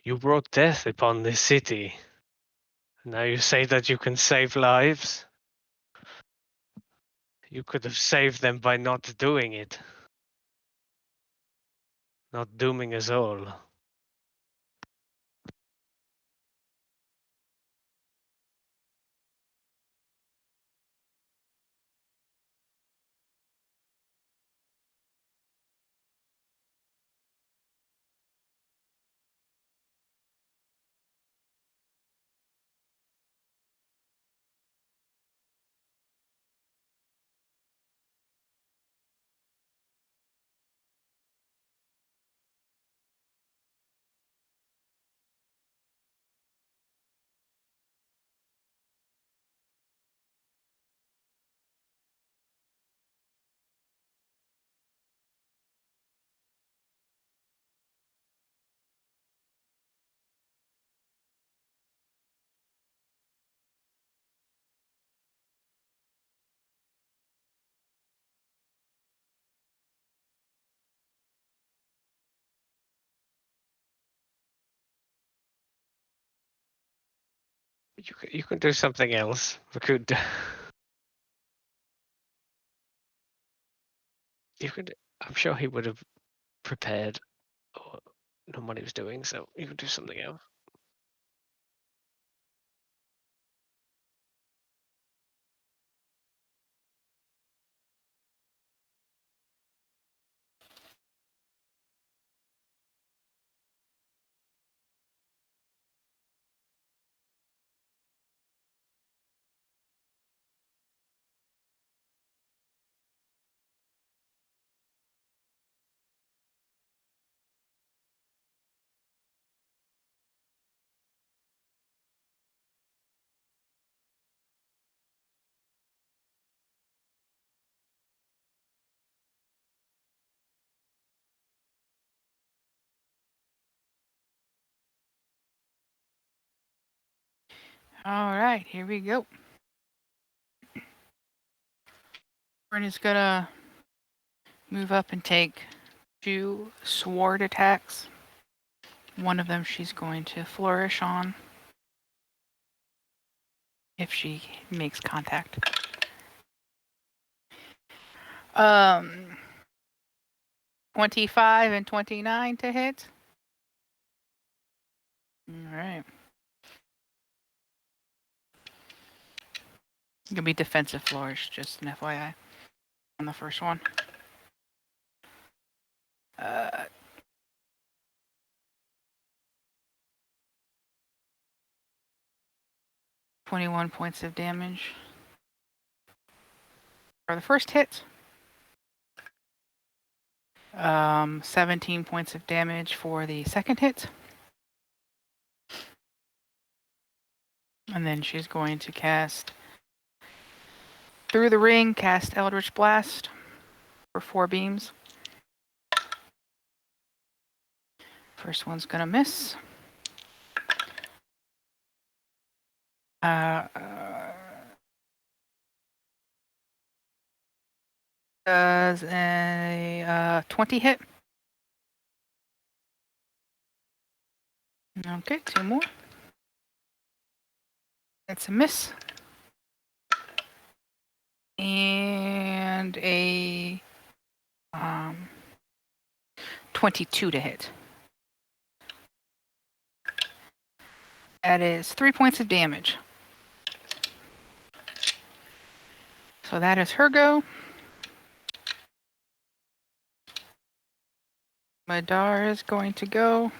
You brought death upon this city. Now you say that you can save lives? You could have saved them by not doing it. Not dooming us all. You could do something else. We could. You could. I'm sure he would have prepared or known what he was doing, so you could do something else. All right, here we go. Brenna's gonna move up and take 2 sword attacks. One of them she's going to flourish on if she makes contact. 25 and 29 to hit. All right. Gonna be defensive flourish, just an FYI on the first one. 21 points of damage for the first hit. 17 points of damage for the second hit. And then she's going to cast through the ring, cast Eldritch Blast for 4 beams. First one's gonna miss. Does a 20 hit? Okay, 2 more. That's a miss. And a 22 to hit. That is 3 points of damage. So that is her go. Madar is going to go.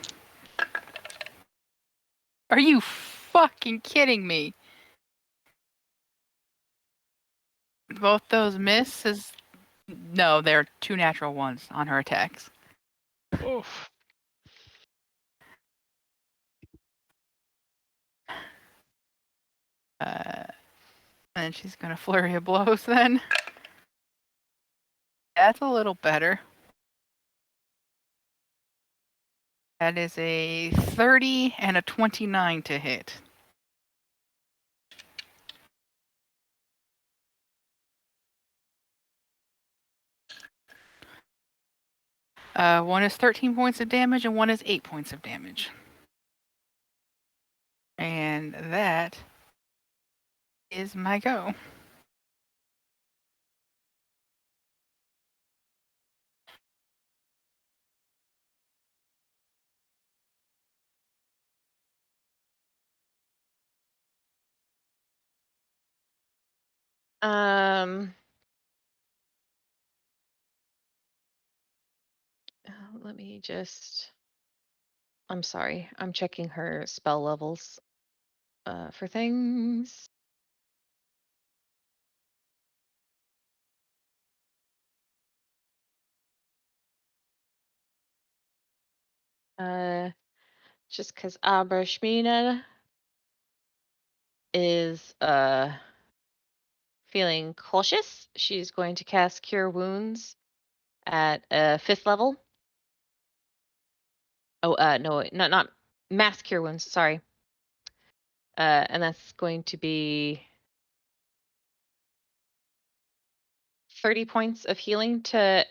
Are you fucking kidding me? Both those misses? No, they're 2 natural ones on her attacks. Oof. And she's gonna flurry of blows then. That's a little better. That is a 30 and a 29 to hit. One is 13 points of damage and one is 8 points of damage. And that is my go. Let me just. I'm sorry. I'm checking her spell levels for things. Just because Abrashmina is feeling cautious, she's going to cast Cure Wounds at 5th level. Oh, no, not Mass Cure Wounds. Sorry. And that's going to be 30 points of healing to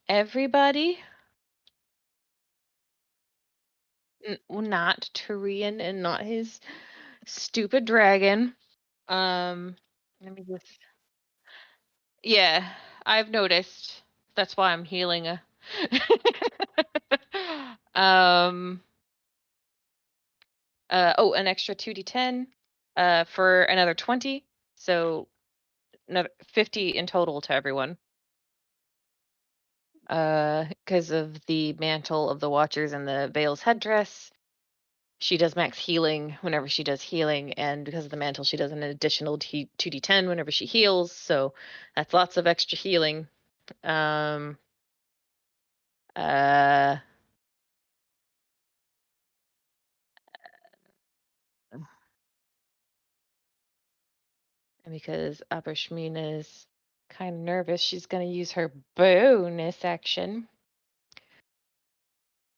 everybody. Not Tyrion and not his stupid dragon. Let me just. Yeah, I've noticed. That's why I'm healing. An extra 2d10 for another 20. So another 50 in total to everyone. Because of the mantle of the Watchers and the Veil's headdress, she does max healing whenever she does healing, and because of the mantle, she does an additional 2d10 whenever she heals. So that's lots of extra healing. And because Abrashmina is kind of nervous, she's going to use her bonus action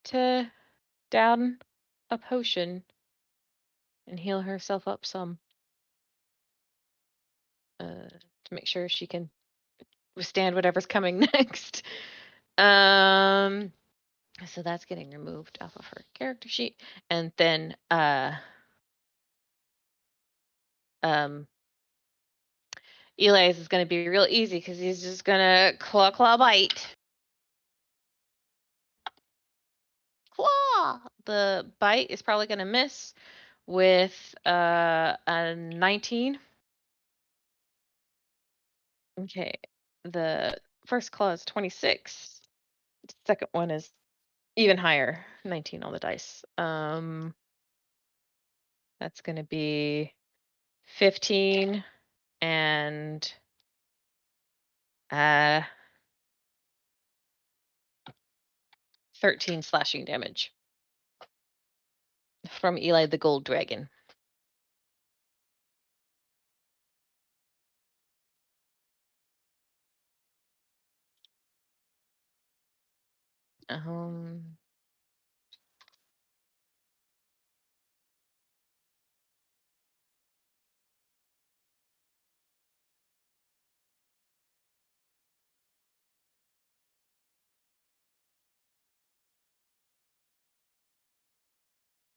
to down a potion and heal herself up some. to make sure she can withstand whatever's coming next. So that's getting removed off of her character sheet, and then Eli's is going to be real easy because he's just going to claw bite. Claw. The bite is probably going to miss with a 19. Okay. The first claw is 26. The second one is even higher, 19 on the dice. That's going to be 15 and 13 slashing damage from Eli the Gold Dragon.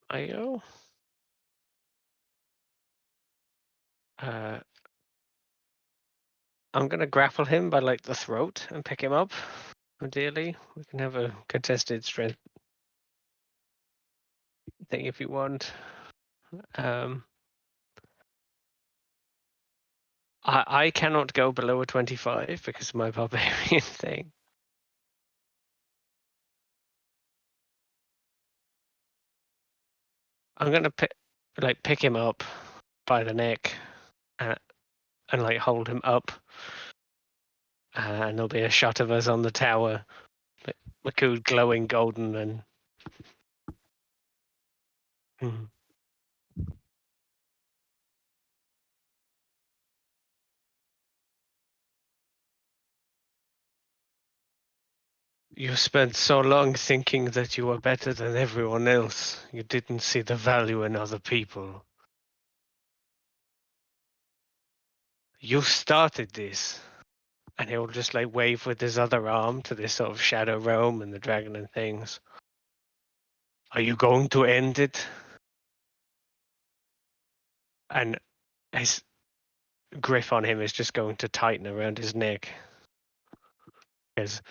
IO. I'm gonna grapple him by like the throat and pick him up. Ideally, we can have a contested strength thing if you want. I cannot go below a 25 because of my barbarian thing. I'm gonna pick him up by the neck and like hold him up, and there'll be a shot of us on the tower, like Makud glowing golden and. You spent so long thinking that you were better than everyone else. You didn't see the value in other people. You started this. And he'll just like wave with his other arm to this sort of shadow realm and the dragon and things. Are you going to end it? And his grip on him is just going to tighten around his neck. Because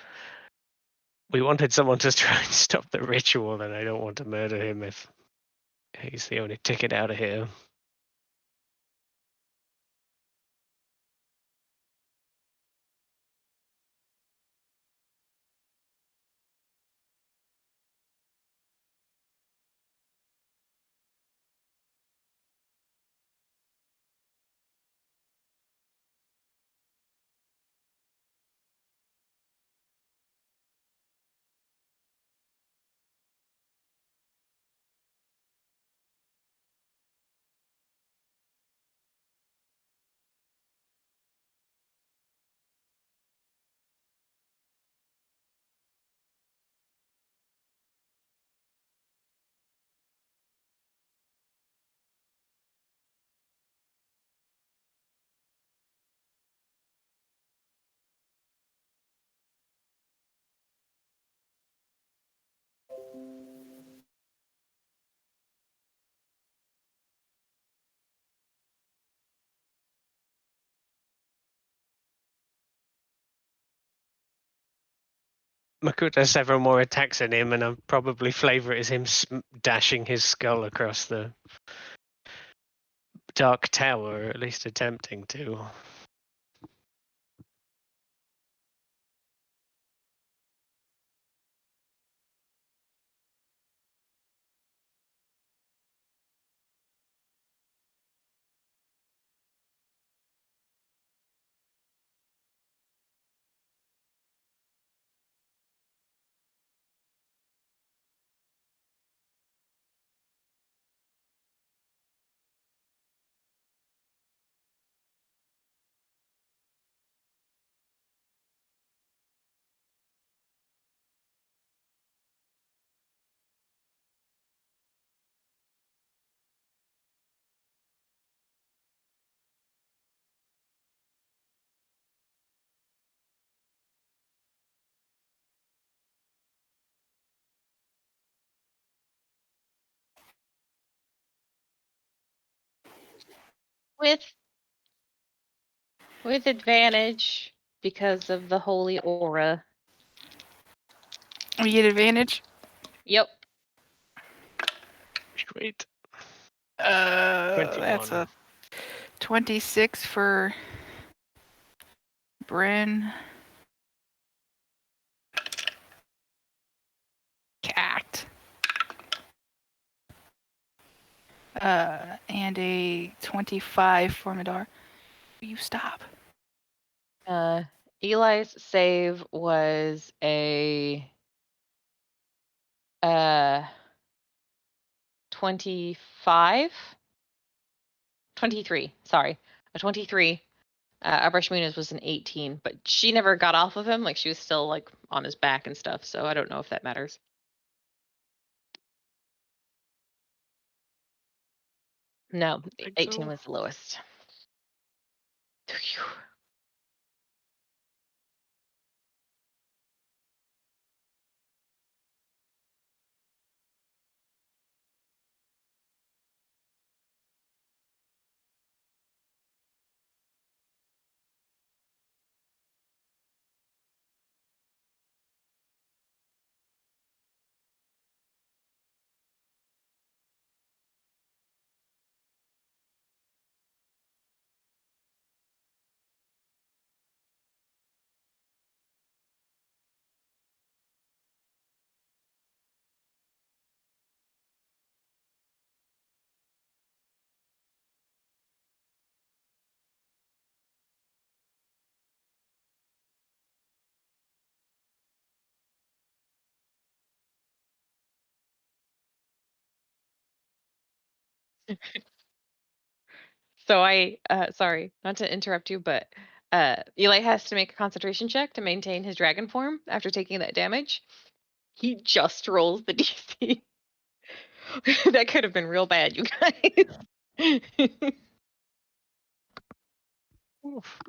we wanted someone to try and stop the ritual, and I don't want to murder him if he's the only ticket out of here. Makut has several more attacks in him, and I'll probably flavor it as him dashing his skull across the dark tower, or at least attempting to. With advantage because of the holy aura. We get advantage. Yep. Sweet. That's 21. a 26 for Bryn. Cat. And a 25 for Madar. Will you stop? Eli's save was a 25? 23, sorry. A 23. Abrashmina's was an 18, but she never got off of him. Like, she was still, like, on his back and stuff, so I don't know if that matters. No, Think 18 so. was the lowest. Phew. So sorry, not to interrupt you, but Eli has to make a concentration check to maintain his dragon form after taking that damage. He just rolls the DC. That could have been real bad, you guys. Oof.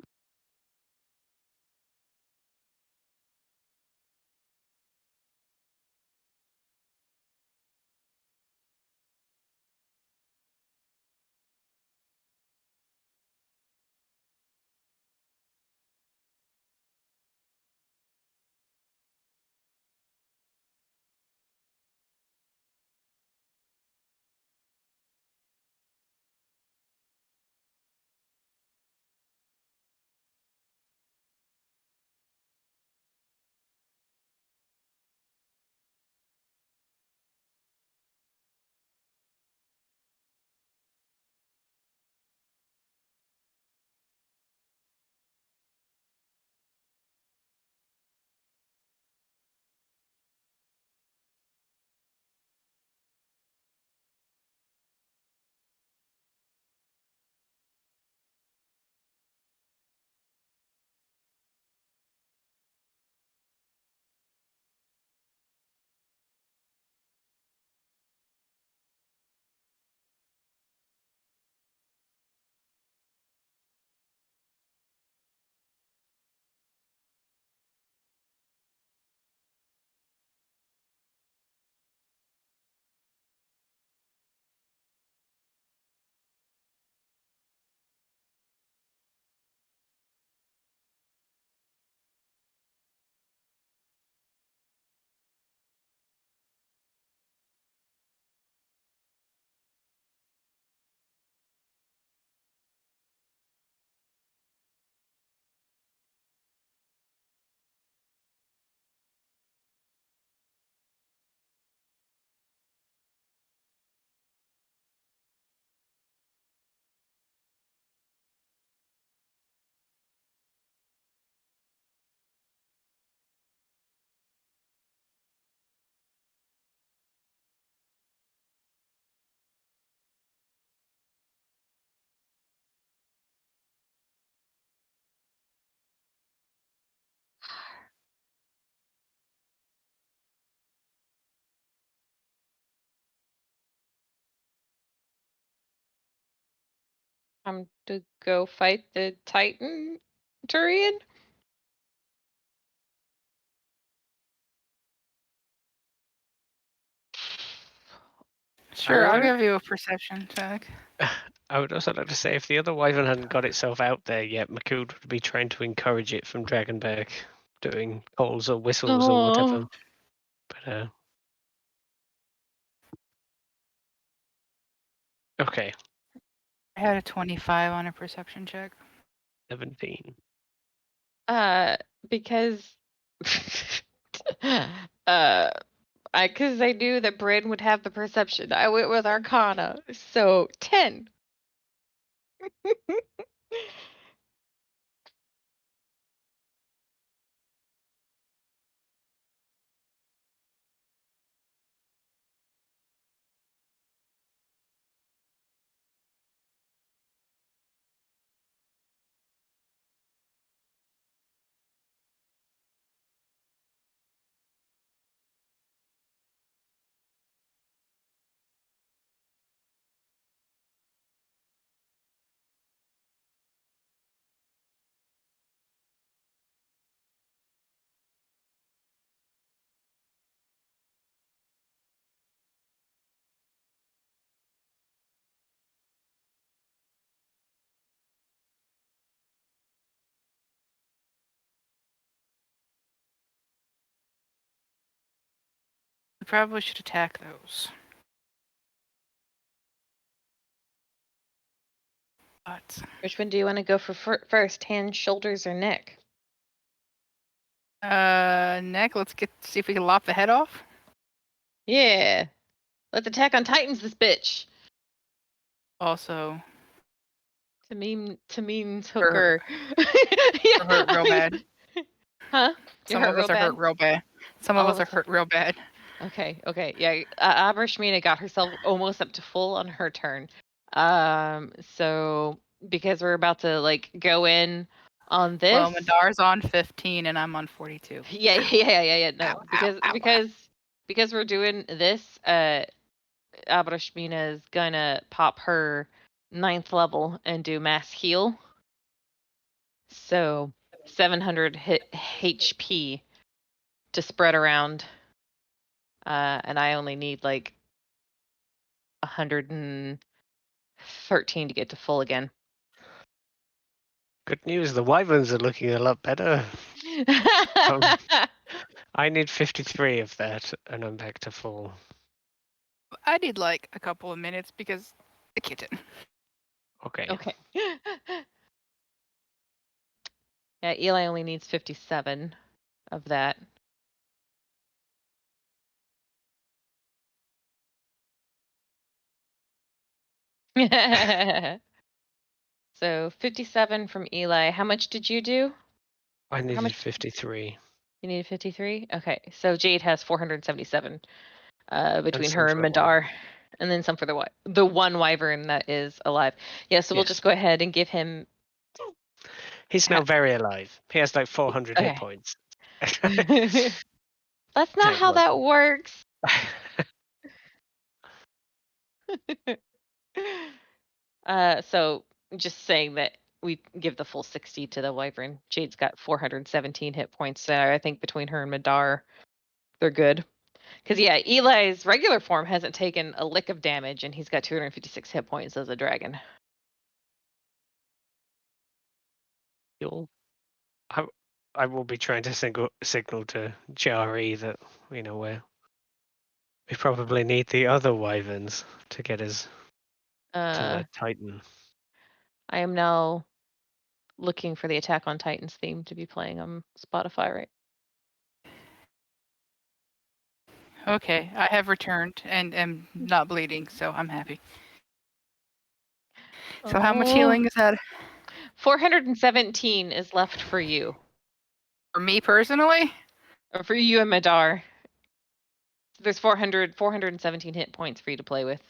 To go fight the Titan Turian. Sure, I'll Sure. give you a perception check. I would also like to say, if the other wyvern hadn't got itself out there yet, Makud would be trying to encourage it from Dragonberg, doing calls or whistles or whatever. Oh, But okay, I had a 25 on a perception check. 17. because because I knew that Bryn would have the perception. I went with Arcana, so 10. We probably should attack those. But Which one do you want to go for first? Hands, shoulders, or neck? neck. Let's see if we can lop the head off. Yeah. Let's attack on Titans, this bitch. Also, Tamim's Hurt. hooker. we're hurt real bad. Huh? Some of us are hurt real bad. Some of All us of are us hurt real bad. Okay. Yeah. Abrashmina got herself almost up to full on her turn. So because we're about to like go in on this. Well, Madar's on 15 and I'm on 42. Yeah. No, Ow, ow, ow. because we're doing this. Abrashmina is gonna pop her 9th level and do mass heal. So 700 HP to spread around. And I only need like 113 to get to full again. Good news, the wyverns are looking a lot better. I need 53 of that, and I'm back to full. I need like a couple of minutes because the kitten. Okay. Yeah, Eli only needs 57 of that. So 57 from Eli. How much did you do? I How needed much? 53. You needed 53? Okay. So Jade has 477 between some her and for a Madar. wyvern. And then some for the one wyvern that is alive. Yeah, so we'll Yes. just go ahead and give him. He's now very alive. He has like 400 hit Okay. points. That's not how that works. So just saying that we give the full 60 to the wyvern. Jade's got 417 hit points. So I think between her and Madar, they're good. Because yeah, Eli's regular form hasn't taken a lick of damage, and he's got 256 hit points as a dragon. I will be trying to signal to Jari that we probably need the other wyverns to get us to the Titan. I am now looking for the Attack on Titans theme to be playing on Spotify, right? Okay, I have returned and am not bleeding, so I'm happy. So how much healing is that? 417 is left for you. For me personally? Or for you and Madar. There's 417 hit points for you to play with.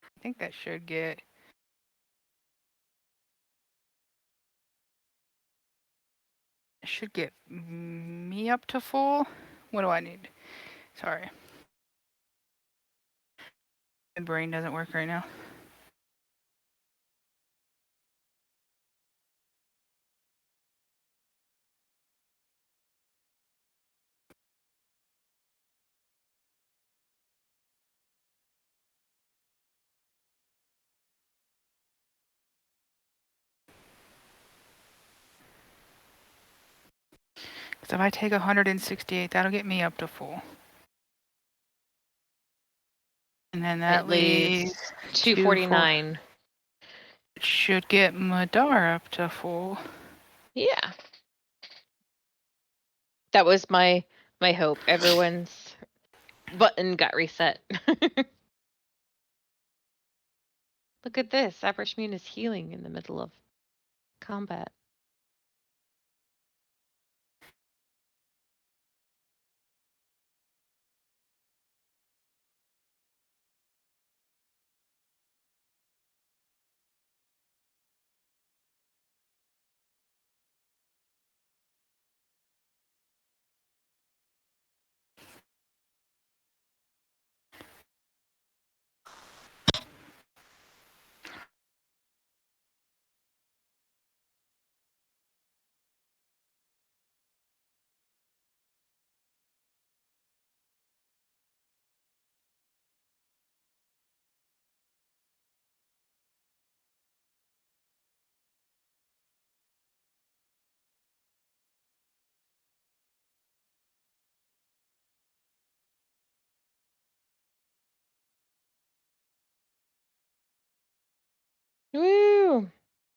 I think that should get... me up to full. What do I need? Sorry. My brain doesn't work right now. So if I take 168, that'll get me up to full. And then that It leaves 249. It should get Madar up to full. Yeah. That was my hope. Everyone's button got reset. Look at this. Average Moon is healing in the middle of combat. Woo!